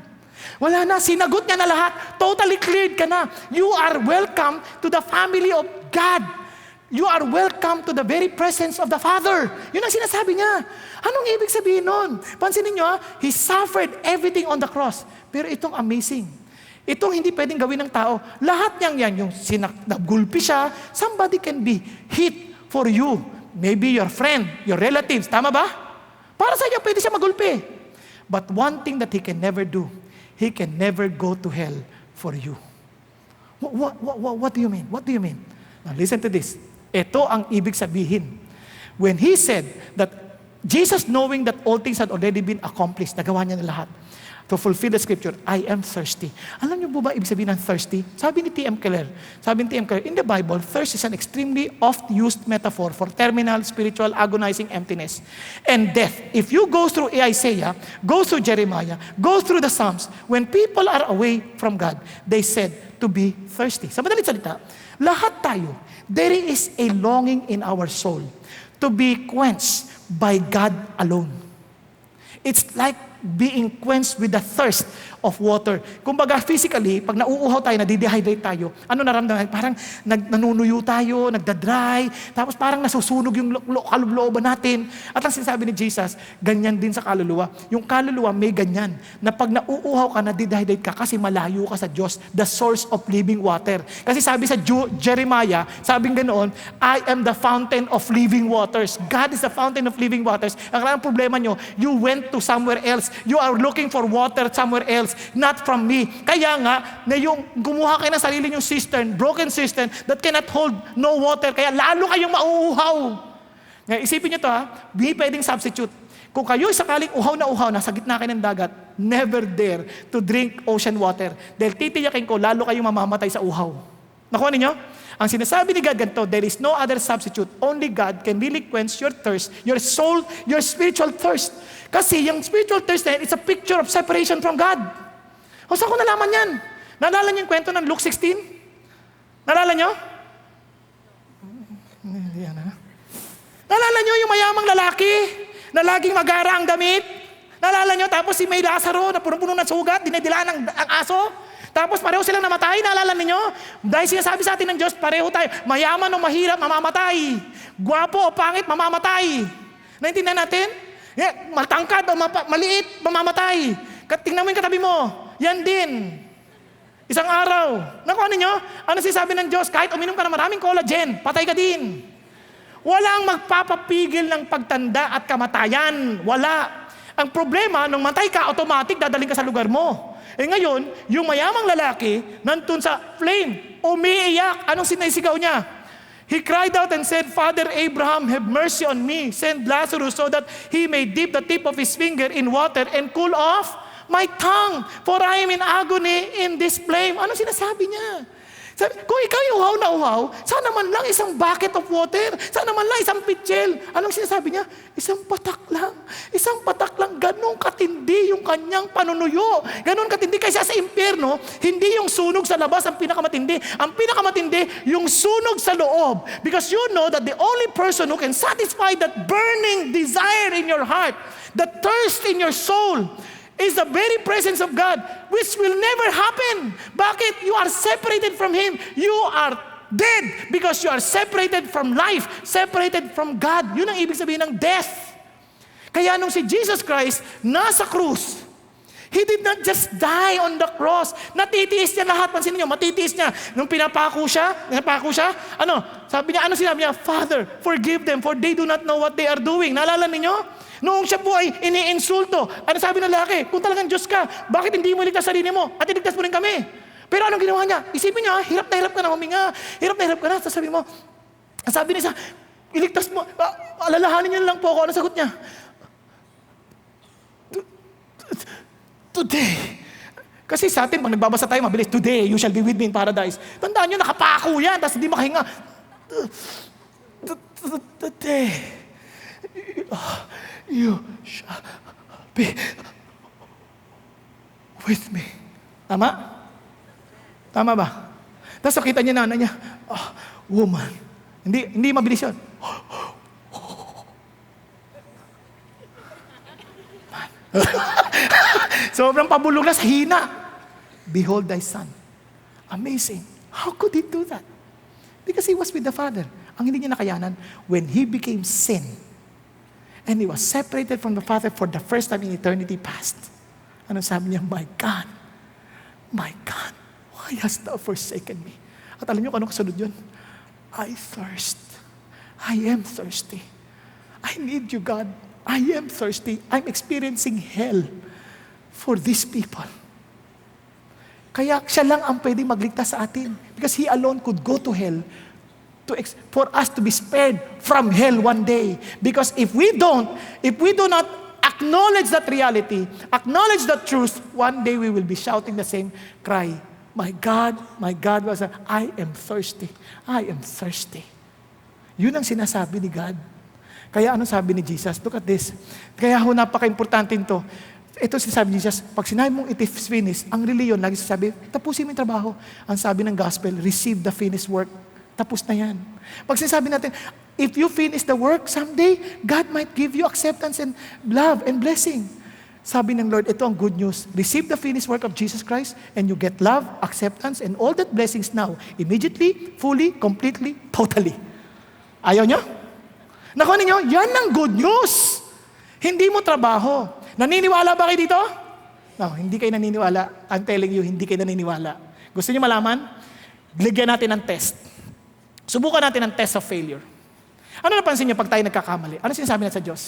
Wala na, sinagot niya na lahat. Totally cleared ka na. You are welcome to the family of God. You are welcome to the very presence of the Father. Yun ang sinasabi niya. Anong ibig sabihin nun? Pansinin niyo, He suffered everything on the cross. Pero itong amazing. Itong hindi pwedeng gawin ng tao. Lahat niyang yan, yung nagulpi siya, somebody can be hit for you. Maybe your friend, your relatives. Tama ba? Para sa inyo, pwede siya magulpi. But one thing that He can never do, He can never go to hell for you. What do you mean? What do you mean? Now listen to this. Ito ang ibig sabihin. When He said that Jesus knowing that all things had already been accomplished, nagawa niya na lahat. To fulfill the scripture, I am thirsty. Alam niyo po ba ibig sabihin ng thirsty? Sabi ni T.M. Keller, in the Bible, thirst is an extremely oft-used metaphor for terminal, spiritual, agonizing emptiness and death. If you go through Isaiah, go through Jeremiah, go through the Psalms, when people are away from God, they said to be thirsty. Sa madaling salita, lahat tayo, there is a longing in our soul to be quenched by God alone. It's like being quenched with the thirst of water. Kumbaga physically, pag nauuhaw tayo, nadidehydrate tayo, ano naramdaman? Parang nanunuyo tayo, nagdadry, tapos parang nasusunog yung kaluluwa natin. At ang sinasabi ni Jesus, ganyan din sa kaluluwa. Yung kaluluwa may ganyan, na pag nauuhaw ka, nadidehydrate ka kasi malayo ka sa Diyos, the source of living water. Kasi sabi sa Jeremiah, sabing ganoon, I am the fountain of living waters. God is the fountain of living waters. Ang karang problema nyo, you went to somewhere else. You are looking for water somewhere else, not from me. Kaya nga, na yung gumuha kayo ng sarili yung cistern, broken cistern, that cannot hold no water, kaya lalo kayong mauuhaw. Ngayon, isipin nyo to hindi pwedeng substitute. Kung kayo sakaling uhaw, nasa gitna kayo ng dagat, never dare to drink ocean water. Dahil titiyakin ko, lalo kayong mamamatay sa uhaw. Nakuha ninyo? Ang sinasabi ni God ganito, there is no other substitute. Only God can really quench your thirst, your soul, your spiritual thirst. Kasi yung spiritual thirst na it's a picture of separation from God. O saan ko nalaman yan? Naalala niyo yung kwento ng Luke 16? Naalala niyo? Naalala niyo yung mayamang lalaki na laging magara ang damit? Naalala niyo? Tapos si May Lazaro na punong-puno ng sugat, dinedilaan ang aso? Tapos pareho silang namatay, naalala ninyo? Dahil sinasabi sa atin ng Diyos, pareho tayo. Mayaman o mahirap, mamamatay. Gwapo o pangit, mamamatay. Naintindihan natin? Matangkad o maliit, mamamatay. Tingnan mo yung katabi mo. Yan din. Isang araw. Nakuha ninyo? Ano sinasabi ng Diyos? Kahit uminom ka ng maraming collagen, patay ka din. Walang magpapapigil ng pagtanda at kamatayan. Wala. Ang problema, nung matay ka, automatic dadaling ka sa lugar mo. Ngayon, yung mayamang lalaki, nandun sa flame, umiiyak. Anong sinisigaw niya? He cried out and said, Father Abraham, have mercy on me. Send Lazarus so that he may dip the tip of his finger in water and cool off my tongue, for I am in agony in this flame. Anong sinasabi niya? Sabi, kung ikaw yung uhaw na uhaw, sana man lang isang bucket of water, sana man lang isang pitchel. Anong sinasabi niya? Isang patak lang. Isang patak lang. Ganun katindi yung kanyang panunuyo. Ganun katindi. Kaysa sa impyerno, hindi yung sunog sa labas ang pinakamatindi. Ang pinakamatindi, yung sunog sa loob. Because you know that the only person who can satisfy that burning desire in your heart, the thirst in your soul, is the very presence of God, which will never happen. Bakit? You are separated from Him. You are dead because you are separated from life, separated from God. Yun ang ibig sabihin ng death. Kaya nung si Jesus Christ nasa krus, He did not just die on the cross. Natitiis niya lahat. Pansinin niyo, matitiis niya. Nung pinapako siya, ano sinabi niya? Father, forgive them for they do not know what they are doing. Naalala ninyo? Noong siya po ay iniinsulto, ano sabi ng lalaki? Kung talagang Diyos ka, bakit hindi mo iligtas sarili mo? At iligtas mo rin kami. Pero anong ginawa niya? Isipin niya, hirap na hirap ka na huminga. Hirap na. Sabi mo, sabi niya, iligtas mo. Alalahanin niyo lang po ako. Ano sagot niya? Today. Kasi sa atin, pag nagbabasa tayo, mabilis, today, you shall be with me in paradise. Tandaan niyo, nakapako yan, tapos hindi makahinga. Today. You shall be with me. Tama? Tama ba? Tapos nakita niya nanay niya, woman. Hindi mabilis yun. Sobrang pabulog na sa hina. Behold thy son. Amazing. How could he do that? Because he was with the Father. Ang hindi niya nakayanan, when he became sin, and he was separated from the Father for the first time in eternity past. Ano sabi niya? My God, why hast thou forsaken me? At alam niyo kung anong kasunod yun? I thirst. I am thirsty. I need you, God. I am thirsty. I'm experiencing hell for these people. Kaya siya lang ang pwedeng magligtas sa atin. Because He alone could go to hell for us to be spared from hell one day. Because if we do not acknowledge that reality, acknowledge that truth, one day we will be shouting the same cry. My God, was I am thirsty. I am thirsty. Yun ang sinasabi ni God. Kaya ano sabi ni Jesus? Look at this. Kaya napaka-importante ito. Ito sinasabi ni Jesus, pag sinabi mong it is finished, ang reliyon, lagi sasabi, tapusin mo yung trabaho. Ang sabi ng gospel, receive the finished work. Tapos na yan. Pag sinasabi natin, if you finish the work, someday, God might give you acceptance and love and blessing. Sabi ng Lord, ito ang good news. Receive the finished work of Jesus Christ and you get love, acceptance, and all that blessings now. Immediately, fully, completely, totally. Ayaw nyo? Nakuha ninyo, yan ang good news. Hindi mo trabaho. Naniniwala ba kayo dito? No, hindi kayo naniniwala. I'm telling you, hindi kayo naniniwala. Gusto niyo malaman? Ligyan natin ng test. Subukan natin ang test of failure. Ano napansin niyo pag tayo nagkakamali? Ano sinasabi natin sa Diyos?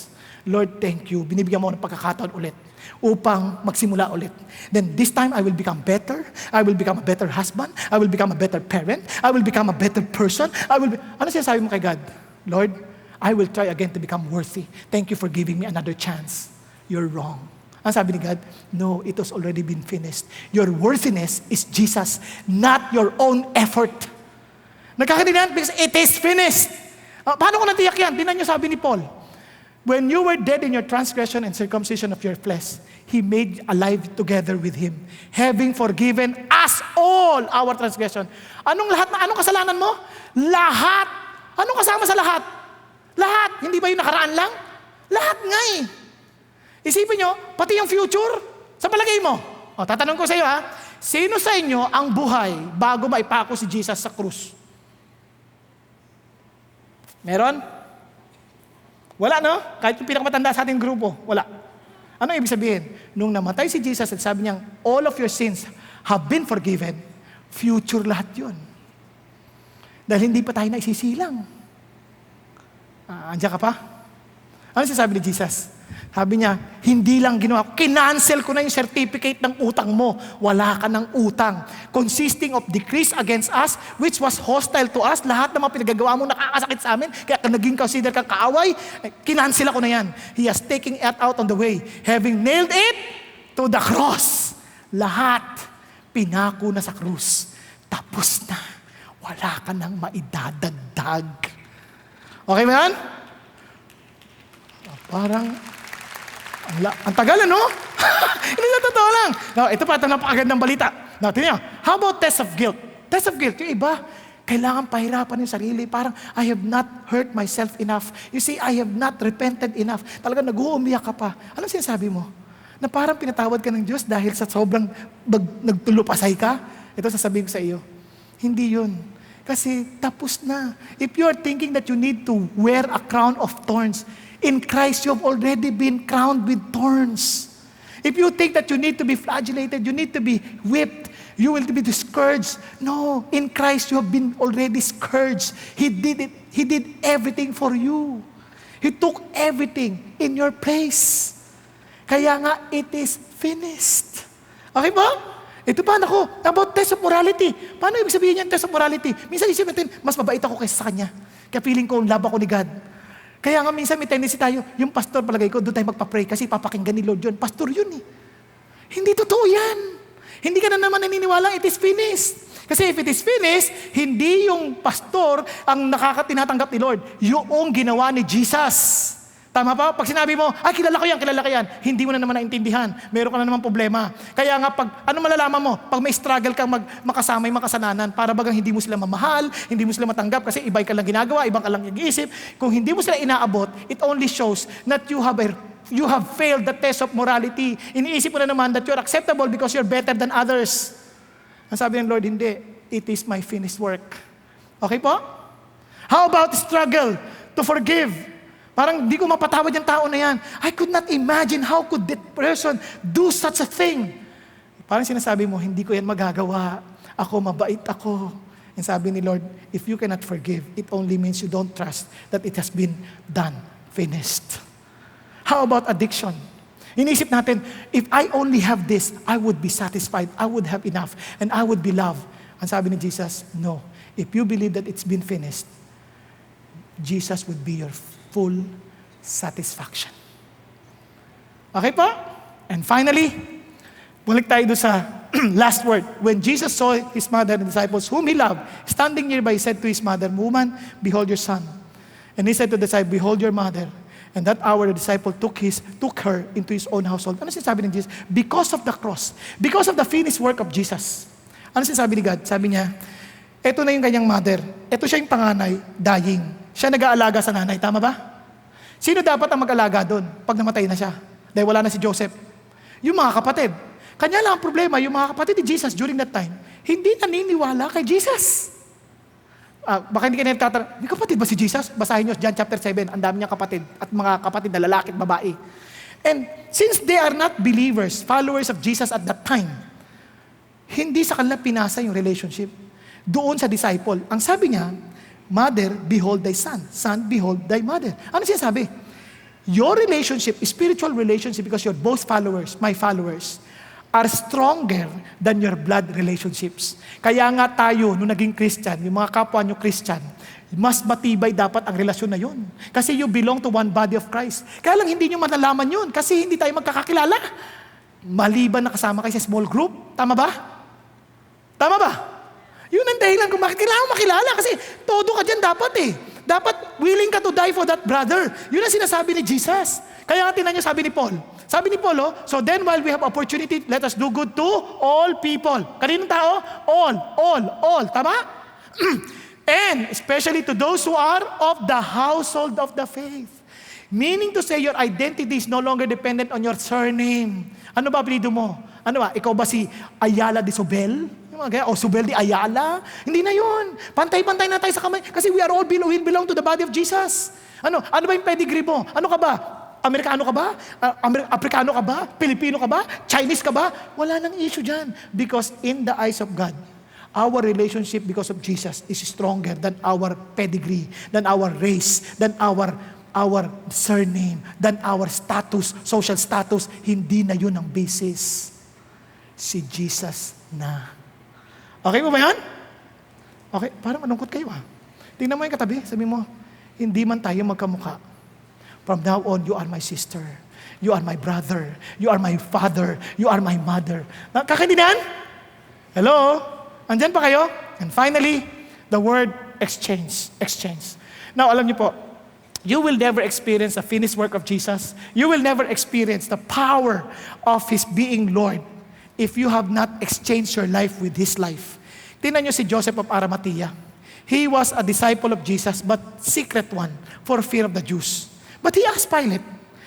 Lord, thank you. Binibigyan mo ng pagkakataon ulit upang magsimula ulit. Then this time, I will become better. I will become a better husband. I will become a better parent. I will become a better person. Ano sinasabi mo kay God? Lord, I will try again to become worthy. Thank you for giving me another chance. You're wrong. Ang sabi ni God, no, it has already been finished. Your worthiness is Jesus, not your own effort. Nagkakaintindihan because it is finished. Paano ko natiyak yan? Tingnan niyo sabi ni Paul, when you were dead in your transgression and circumcision of your flesh, He made alive together with Him, having forgiven us all our transgression. Anong lahat na? Anong kasalanan mo? Lahat. Anong kasama sa lahat? Lahat. Hindi ba yung nakaraan lang? Lahat nga eh. Isipin nyo, pati yung future, sa palagay mo. O, tatanong ko sa iyo ha, sino sa inyo ang buhay bago maipako si Jesus sa krus? Meron? Wala, no? Kahit yung pinakamatanda sa ating grupo, wala. Ano ibig sabihin? Nung namatay si Jesus at sabi niyang, all of your sins have been forgiven, future lahat yun. Dahil hindi pa tayo na isisilang. Andiyan ka pa? Ano sinasabi ni Jesus? Sabi niya, hindi lang ginawa ko, kinancel ko na yung certificate ng utang mo. Wala ka ng utang. Consisting of decrees against us, which was hostile to us. Lahat ng mga pinagagawa mo nakakasakit sa amin, kaya naging consider kang kaaway, kinancel ako na yan. He has taken it out on the way, having nailed it to the cross. Lahat, pinako na sa krus. Tapos na. Wala ka nang maidadagdag. Okay ba yan? Parang, ang tagal, ano? Hindi na totoo lang. No, ito pa, ito napakagandang balita. No, tingnan nyo. How about test of guilt? Test of guilt, yung iba, kailangan pahirapan yung sarili. Parang, I have not hurt myself enough. You see, I have not repented enough. Talaga nag-uumiyak ka pa. Anong sinasabi mo? Na parang pinatawad ka ng Diyos dahil sa sobrang nagtulupasay ka? Ito sasabihin ko sa iyo. Hindi yun. Kasi tapos na. If you are thinking that you need to wear a crown of thorns, in Christ, you have already been crowned with thorns. If you think that you need to be flagellated, you need to be whipped, you will be scourged. No, in Christ, you have been already scourged. He did it. He did everything for you. He took everything in your place. Kaya nga, it is finished. Okay ba? Ito pa, nako, about test of morality. Paano ibig sabihin niyan, test of morality? Minsan isipin natin, mas mabait ako kaysa sa kanya. Kaya feeling ko, love ako ni God. Kaya nga minsan may tendency tayo, yung pastor palagay ko, doon tayo magpa-pray kasi papakinggan ni Lord yun. Pastor yun eh. Hindi totoo yan. Hindi ka na naman naniniwala, it is finished. Kasi if it is finished, hindi yung pastor ang nakakatinatanggap ni Lord. Yung ginawa ni Jesus. Tama ba? Pag sinabi mo, ay kilala ko yan, hindi mo na naman naintindihan. Meron ka na naman problema. Kaya nga pag, ano malalaman mo? Pag may struggle kang makasama yung makasananan, para bagang hindi mo sila mamahal, hindi mo sila matanggap kasi iba'y ka lang ginagawa, ibang ka lang nag-iisip. Kung hindi mo sila inaabot, it only shows that you have failed the test of morality. Iniisip mo na naman that you're acceptable because you're better than others. Ang sabi ng Lord, hindi. It is my finished work. Okay po? How about struggle to forgive? Parang di ko mapatawad yung tao na yan. I could not imagine how could that person do such a thing. Parang sinasabi mo, hindi ko yan magagawa. Ako, mabait ako. And sabi ni Lord, if you cannot forgive, it only means you don't trust that it has been done, finished. How about addiction? Inisip natin, if I only have this, I would be satisfied, I would have enough, and I would be loved. Ang sabi ni Jesus, no. If you believe that it's been finished, Jesus would be your full satisfaction. Okay po? And finally, balik tayo doon sa last word. When Jesus saw his mother and disciples whom he loved, standing nearby, he said to his mother, "Woman, behold your son." And he said to the disciple, "Behold your mother." And that hour, the disciple took her into his own household. Ano sinasabi ni Jesus? Because of the cross. Because of the finished work of Jesus. Ano sinasabi ni God? Sabi niya, eto na yung kanyang mother. Eto siya yung panganay, dying. Siya nag-aalaga sa nanay. Tama ba? Sino dapat ang mag-alaga doon pag namatay na siya? Dahil wala na si Joseph. Yung mga kapatid. Kanya lang ang problema, yung mga kapatid ni Jesus during that time, hindi naniniwala kay Jesus. Baka hindi ka nagtatanong, may kapatid ba si Jesus? Basahin nyo John chapter 7, ang dami niyang kapatid at mga kapatid na lalaki at babae. And since they are not believers, followers of Jesus at that time, hindi sa kanila pinasa yung relationship. Doon sa disciple, ang sabi niya, "Mother, behold thy son. Son, behold thy mother." Ano siya sabi? Your relationship, spiritual relationship, because you're both followers, my followers, are stronger than your blood relationships. Kaya nga tayo, nung naging Christian, yung mga kapwa nyo Christian, mas matibay dapat ang relasyon na yun. Kasi you belong to one body of Christ. Kaya lang hindi nyo malalaman yun, kasi hindi tayo magkakakilala. Maliban na kasama kayo sa small group. Tama ba? Tama ba? Yun ang dahilan kung bakit kailangan makilala, kasi todo ka dyan dapat eh. Dapat willing ka to die for that brother. Yun ang sinasabi ni Jesus. Kaya nga tinan nyo sabi ni Paul. Sabi ni Paul, so then while we have opportunity, let us do good to all people. Kaninong tao? All. Tama? And especially to those who are of the household of the faith. Meaning to say your identity is no longer dependent on your surname. Ano ba apelido mo? Ano ba? Ikaw ba si Ayala de Sobel? O Sobel de Ayala? Hindi na yun. Pantay-pantay na tayo sa kamay. Kasi we belong to the body of Jesus. Ano ba yung pedigree mo? Ano ka ba? Amerikano ka ba? Afrikano ka ba? Pilipino ka ba? Chinese ka ba? Wala nang issue dyan. Because in the eyes of God, our relationship because of Jesus is stronger than our pedigree, than our race, than our surname, than our status, social status. Hindi na yun ang basis. Si Jesus na. Okay mo ba yan? Okay, parang malungkot kayo Tingnan mo yung katabi, sabi mo, hindi man tayo magkamukha. From now on, you are my sister. You are my brother. You are my father. You are my mother. Kakaintindihan? Hello? Andyan pa kayo? And finally, the word exchange. Exchange. Now, alam niyo po, you will never experience the finished work of Jesus. You will never experience the power of His being Lord if you have not exchanged your life with His life. Tingnan niyo si Joseph of Arimathea. He was a disciple of Jesus, but secret one for fear of the Jews. But he asked Pilate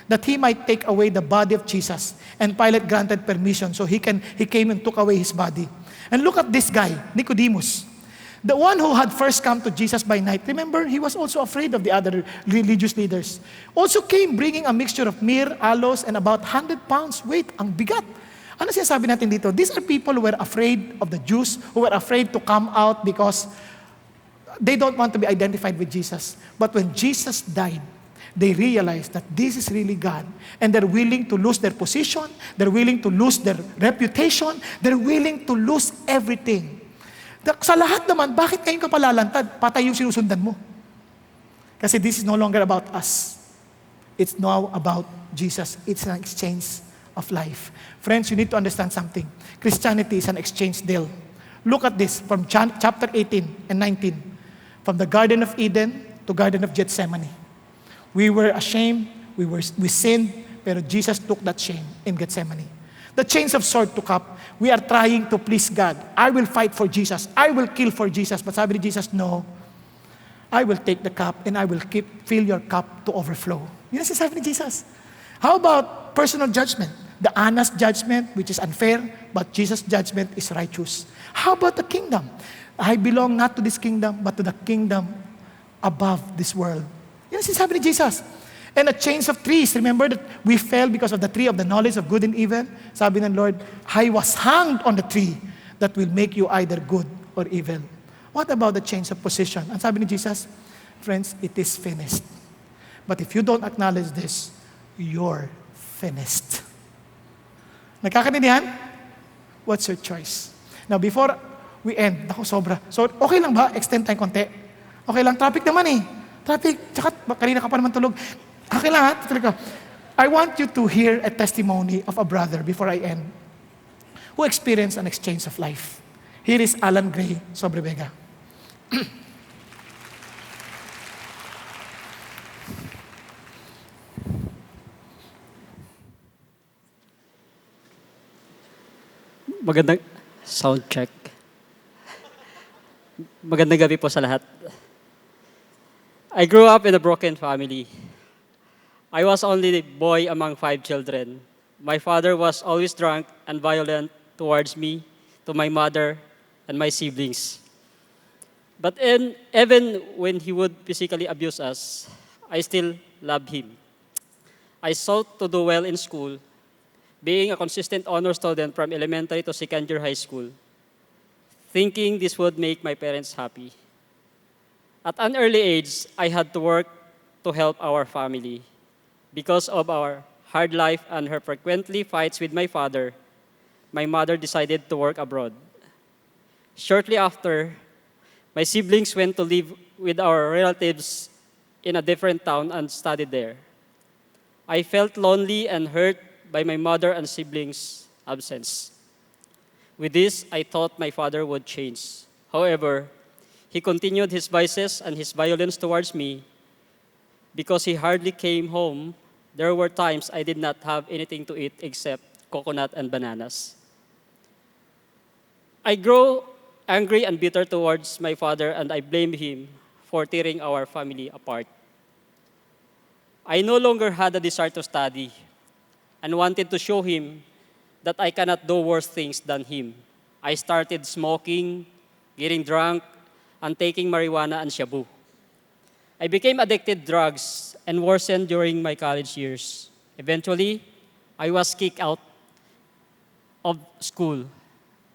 that he might take away the body of Jesus. And Pilate granted permission, so he came and took away his body. And look at this guy, Nicodemus. The one who had first come to Jesus by night. Remember, he was also afraid of the other religious leaders. Also came bringing a mixture of myrrh, aloes, and about 100 pounds weight. Ang bigat. Ano sinasabi natin dito? These are people who were afraid of the Jews, who were afraid to come out because they don't want to be identified with Jesus. But when Jesus died, they realize that this is really God. And they're willing to lose their position. They're willing to lose their reputation. They're willing to lose everything. Sa lahat naman, bakit kayong kapalalantad? Patay yung sinusundan mo. Kasi this is no longer about us. It's now about Jesus. It's an exchange of life. Friends, you need to understand something. Christianity is an exchange deal. Look at this from chapter 18 and 19. From the Garden of Eden to Garden of Gethsemane. We were ashamed, we sinned, pero Jesus took that shame in Gethsemane. The chains of sword took up. We are trying to please God. I will fight for Jesus. I will kill for Jesus. But sabi ni Jesus, no. I will take the cup and I will fill your cup to overflow. Yun ang sinasabi ni Jesus. How about personal judgment? The Annas judgment, which is unfair, but Jesus' judgment is righteous. How about the kingdom? I belong not to this kingdom, but to the kingdom above this world. Yan ang sinasabi ni Jesus. And the chains of trees, remember that we fell because of the tree of the knowledge of good and evil? Sabi ng Lord, I was hanged on the tree that will make you either good or evil. What about the chains of position? Ang sabi ni Jesus, friends, it is finished. But if you don't acknowledge this, you're finished. Nagkakaintindihan? What's your choice? Now, before we end, sobra. So, okay lang ba? Extend tayo konti. Okay lang, traffic naman Traffic, tsaka kanina ka pa naman tulog. Okay lang tuloy ka. I want you to hear a testimony of a brother before I end, who experienced an exchange of life. Here is Alan Gray Sobrebega. Magandang sound check. Magandang gabi po sa lahat. I grew up in a broken family. I was only the boy among 5 children. My father was always drunk and violent towards me, to my mother, and my siblings. But even when he would physically abuse us, I still loved him. I sought to do well in school, being a consistent honor student from elementary to second year high school, thinking this would make my parents happy. At an early age, I had to work to help our family. Because of our hard life and her frequently fights with my father, my mother decided to work abroad. Shortly after, my siblings went to live with our relatives in a different town and studied there. I felt lonely and hurt by my mother and siblings' absence. With this, I thought my father would change. However, he continued his vices and his violence towards me. Because he hardly came home, there were times I did not have anything to eat except coconut and bananas. I grew angry and bitter towards my father, and I blamed him for tearing our family apart. I no longer had a desire to study and wanted to show him that I cannot do worse things than him. I started smoking, getting drunk, and taking marijuana and shabu. I became addicted to drugs and worsened during my college years. Eventually, I was kicked out of school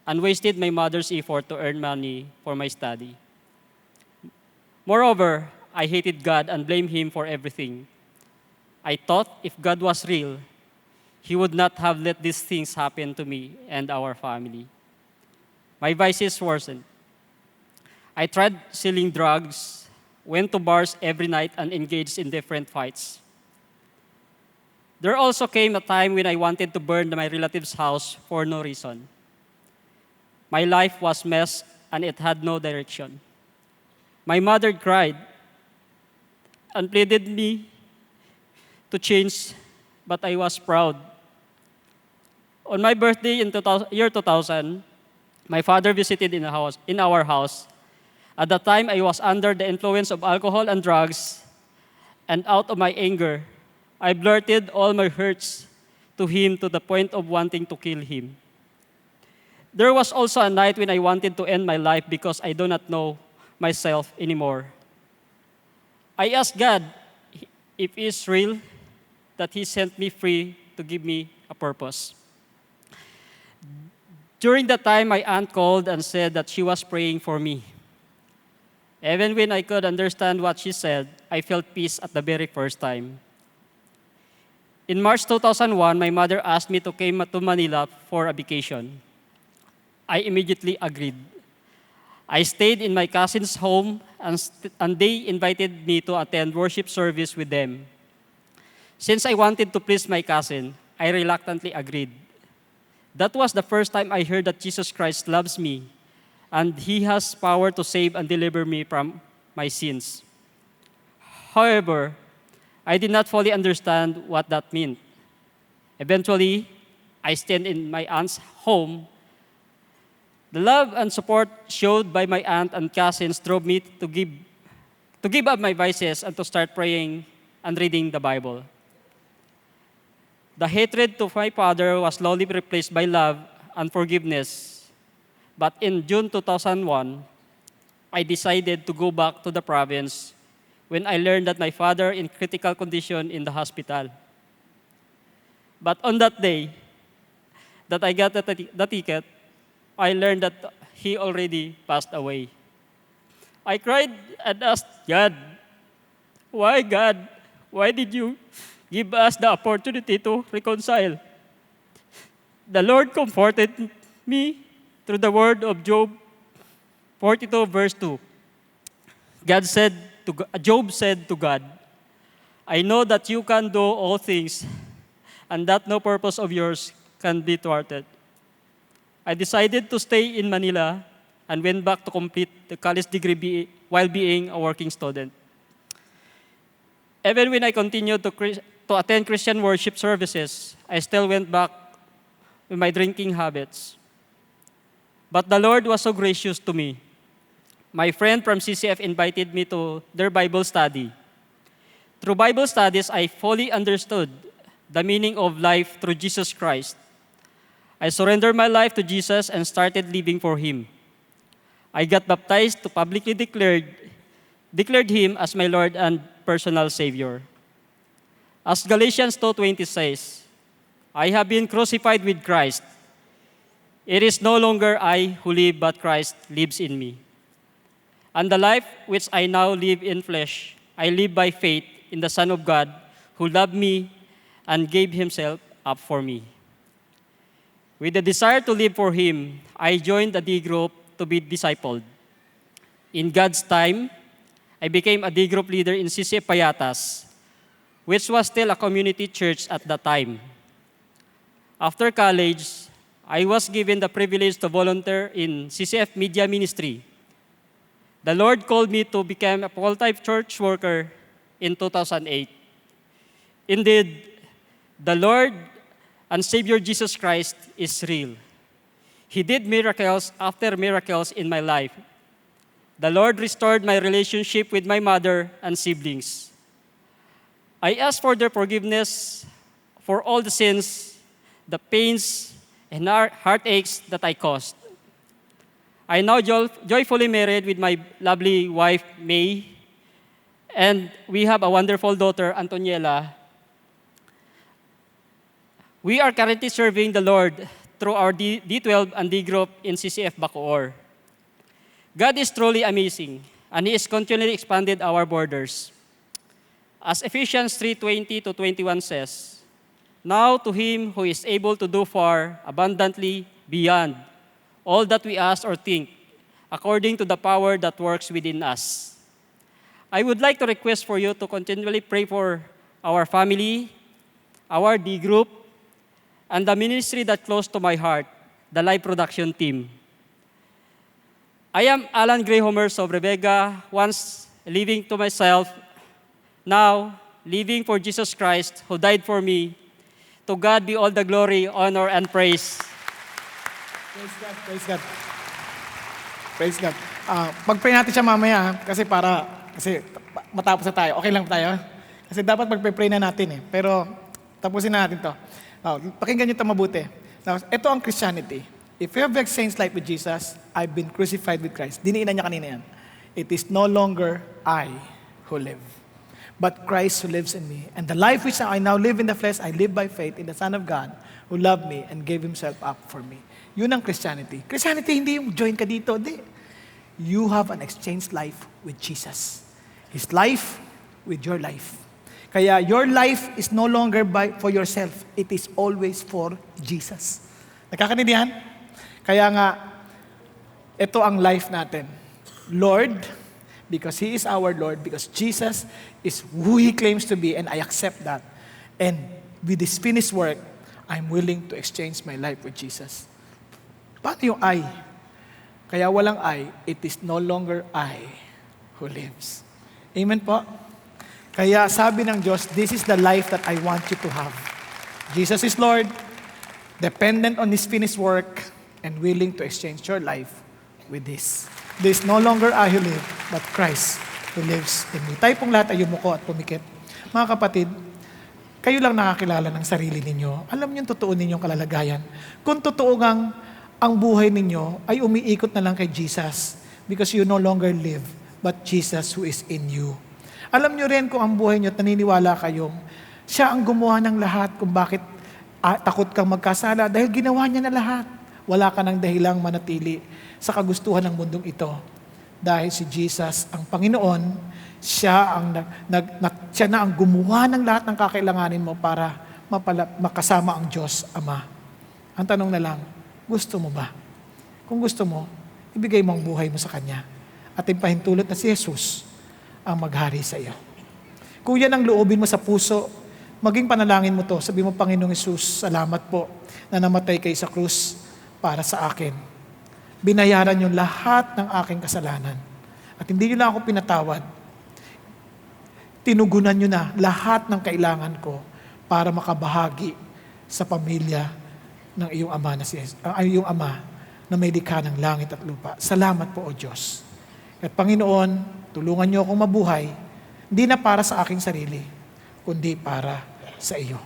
and wasted my mother's effort to earn money for my study. Moreover, I hated God and blamed him for everything. I thought if God was real, he would not have let these things happen to me and our family. My vices worsened. I tried selling drugs, went to bars every night, and engaged in different fights. There also came a time when I wanted to burn my relative's house for no reason. My life was mess and it had no direction. My mother cried and pleaded me to change, but I was proud. On my birthday in year 2000, my father visited in our house. At that time, I was under the influence of alcohol and drugs, and out of my anger, I blurted all my hurts to him to the point of wanting to kill him. There was also a night when I wanted to end my life because I do not know myself anymore. I asked God if He is real, that He sent me free to give me a purpose. During that time, my aunt called and said that she was praying for me. Even when I could understand what she said, I felt peace at the very first time. In March 2001, my mother asked me to come to Manila for a vacation. I immediately agreed. I stayed in my cousin's home and they invited me to attend worship service with them. Since I wanted to please my cousin, I reluctantly agreed. That was the first time I heard that Jesus Christ loves me and He has power to save and deliver me from my sins. However, I did not fully understand what that meant. Eventually, I stayed in my aunt's home. The love and support showed by my aunt and cousins drove me to give up my vices and to start praying and reading the Bible. The hatred to my father was slowly replaced by love and forgiveness. But in June 2001, I decided to go back to the province when I learned that my father in critical condition in the hospital. But on that day that I got the ticket, I learned that he already passed away. I cried and asked God, "Why, God? Why did you give us the opportunity to reconcile?" The Lord comforted me through the word of Job 42 verse 2. Job said to God, "I know that you can do all things, and that no purpose of yours can be thwarted. I decided to stay in Manila and went back to complete the college degree while being a working student. Even when I continued to attend Christian worship services, I still went back with my drinking habits. But the Lord was so gracious to me. My friend from CCF invited me to their Bible study. Through Bible studies, I fully understood the meaning of life through Jesus Christ. I surrendered my life to Jesus and started living for Him. I got baptized to publicly declared Him as my Lord and personal Savior. As Galatians 2:20 says, I have been crucified with Christ. It is no longer I who live, but Christ lives in me. And the life which I now live in flesh, I live by faith in the Son of God, who loved me and gave Himself up for me. With the desire to live for Him, I joined the D group to be discipled. In God's time, I became a D group leader in CCF Payatas, which was still a community church at that time. After college, I was given the privilege to volunteer in CCF Media Ministry. The Lord called me to become a full-time church worker in 2008. Indeed, the Lord and Savior Jesus Christ is real. He did miracles after miracles in my life. The Lord restored my relationship with my mother and siblings. I asked for their forgiveness for all the sins, the pains, and heartaches that I caused. I now joyfully married with my lovely wife, May, and we have a wonderful daughter, Antoniela. We are currently serving the Lord through our D12 and D group in CCF Bacoor. God is truly amazing, and He has continually expanded our borders. As Ephesians 3:20-21 says, now to Him who is able to do far abundantly beyond all that we ask or think, according to the power that works within us. I would like to request for you to continually pray for our family, our D group, and the ministry that close to my heart, the live production team. I am Alan Gray Homers of Rebecca, once living to myself, now living for Jesus Christ who died for me. To God be all the glory, honor, and praise. Praise God, praise God. Praise God. Pag-pray natin siya mamaya, kasi matapos na tayo. Okay lang tayo? Kasi dapat pag-pray na natin eh. Pero tapusin na natin to. Pakinggan niyo ito mabuti. Now, ito ang Christianity. If you have exchanged life with Jesus, I've been crucified with Christ. Diniinan niya kanina yan. It is no longer I who live, but Christ who lives in me. And the life which I now live in the flesh, I live by faith in the Son of God who loved me and gave Himself up for me. Yun ang Christianity. Christianity, hindi yung join ka dito. Hindi. You have an exchanged life with Jesus. His life with your life. Kaya your life is no longer for yourself. It is always for Jesus. Nakakanindihan? Kaya nga, ito ang life natin. Lord, because He is our Lord, because Jesus is who He claims to be, and I accept that. And with this finished work, I'm willing to exchange my life with Jesus. Paano yung I? Kaya walang I, it is no longer I who lives. Amen po? Kaya sabi ng Diyos, this is the life that I want you to have. Jesus is Lord, dependent on His finished work, and willing to exchange your life with this. There is no longer I who live, but Christ who lives in me. Tayo pong lahat ay yumuko at pumikit. Mga kapatid, kayo lang nakakilala ng sarili ninyo. Alam niyo yung totoo ninyong kalalagayan. Kung totoo ngang ang buhay ninyo ay umiikot na lang kay Jesus because you no longer live, but Jesus who is in you. Alam niyo rin kung ang buhay niyo at naniniwala kayong siya ang gumawa ng lahat kung bakit takot kang magkasala dahil ginawa niya na lahat. Wala ka ng dahilang manatili sa kagustuhan ng mundong ito. Dahil si Jesus ang Panginoon, siya na ang gumawa ng lahat ng kakailanganin mo para makasama ang Diyos Ama. Ang tanong na lang, gusto mo ba? Kung gusto mo, ibigay mo ang buhay mo sa Kanya. At ipahintulot na si Jesus ang maghari sa iyo. Kung yan ang loobin mo sa puso, Maging panalangin mo to. Sabi mo, Panginoong Hesus, salamat po na namatay kayo sa krus para sa akin. Binayaran niyo lahat ng aking kasalanan. At hindi niyo lang ako pinatawad. Tinugunan niyo na lahat ng kailangan ko para makabahagi sa pamilya ng iyong ama iyong ama na may likha ng langit at lupa. Salamat po, O Diyos. At Panginoon, tulungan niyo akong mabuhay, hindi na para sa aking sarili, kundi para sa iyo.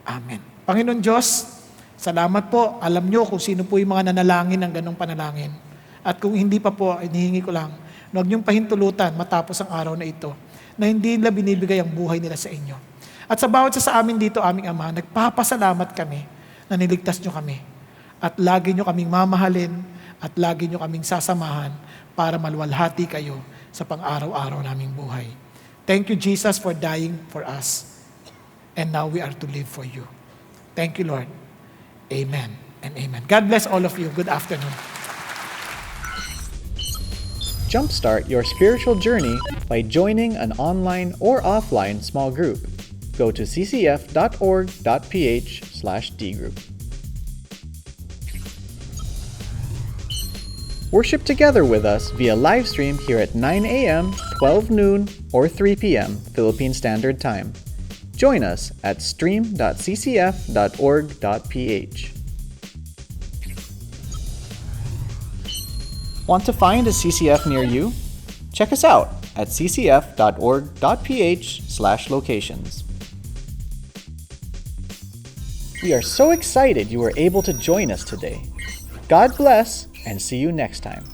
Amen. Panginoon Diyos, salamat po. Alam niyo kung sino po yung mga nanalangin ng ganong panalangin. At kung hindi pa po, inihingi ko lang, huwag niyong pahintulutan matapos ang araw na ito, na hindi nila binibigay ang buhay nila sa inyo. At sa bawat sa amin dito, aming Ama, nagpapasalamat kami na niligtas niyo kami. At lagi niyo kaming mamahalin at lagi niyo kaming sasamahan para maluwalhati kayo sa pang-araw-araw naming buhay. Thank you, Jesus, for dying for us. And now we are to live for you. Thank you, Lord. Amen and amen. God bless all of you. Good afternoon. Jumpstart your spiritual journey by joining an online or offline small group. Go to ccf.org.ph/dgroup. Worship together with us via live stream here at 9 a.m., 12 noon, or 3 p.m. Philippine Standard Time. Join us at stream.ccf.org.ph. Want to find a CCF near you? Check us out at ccf.org.ph/locations. We are so excited you were able to join us today. God bless and see you next time.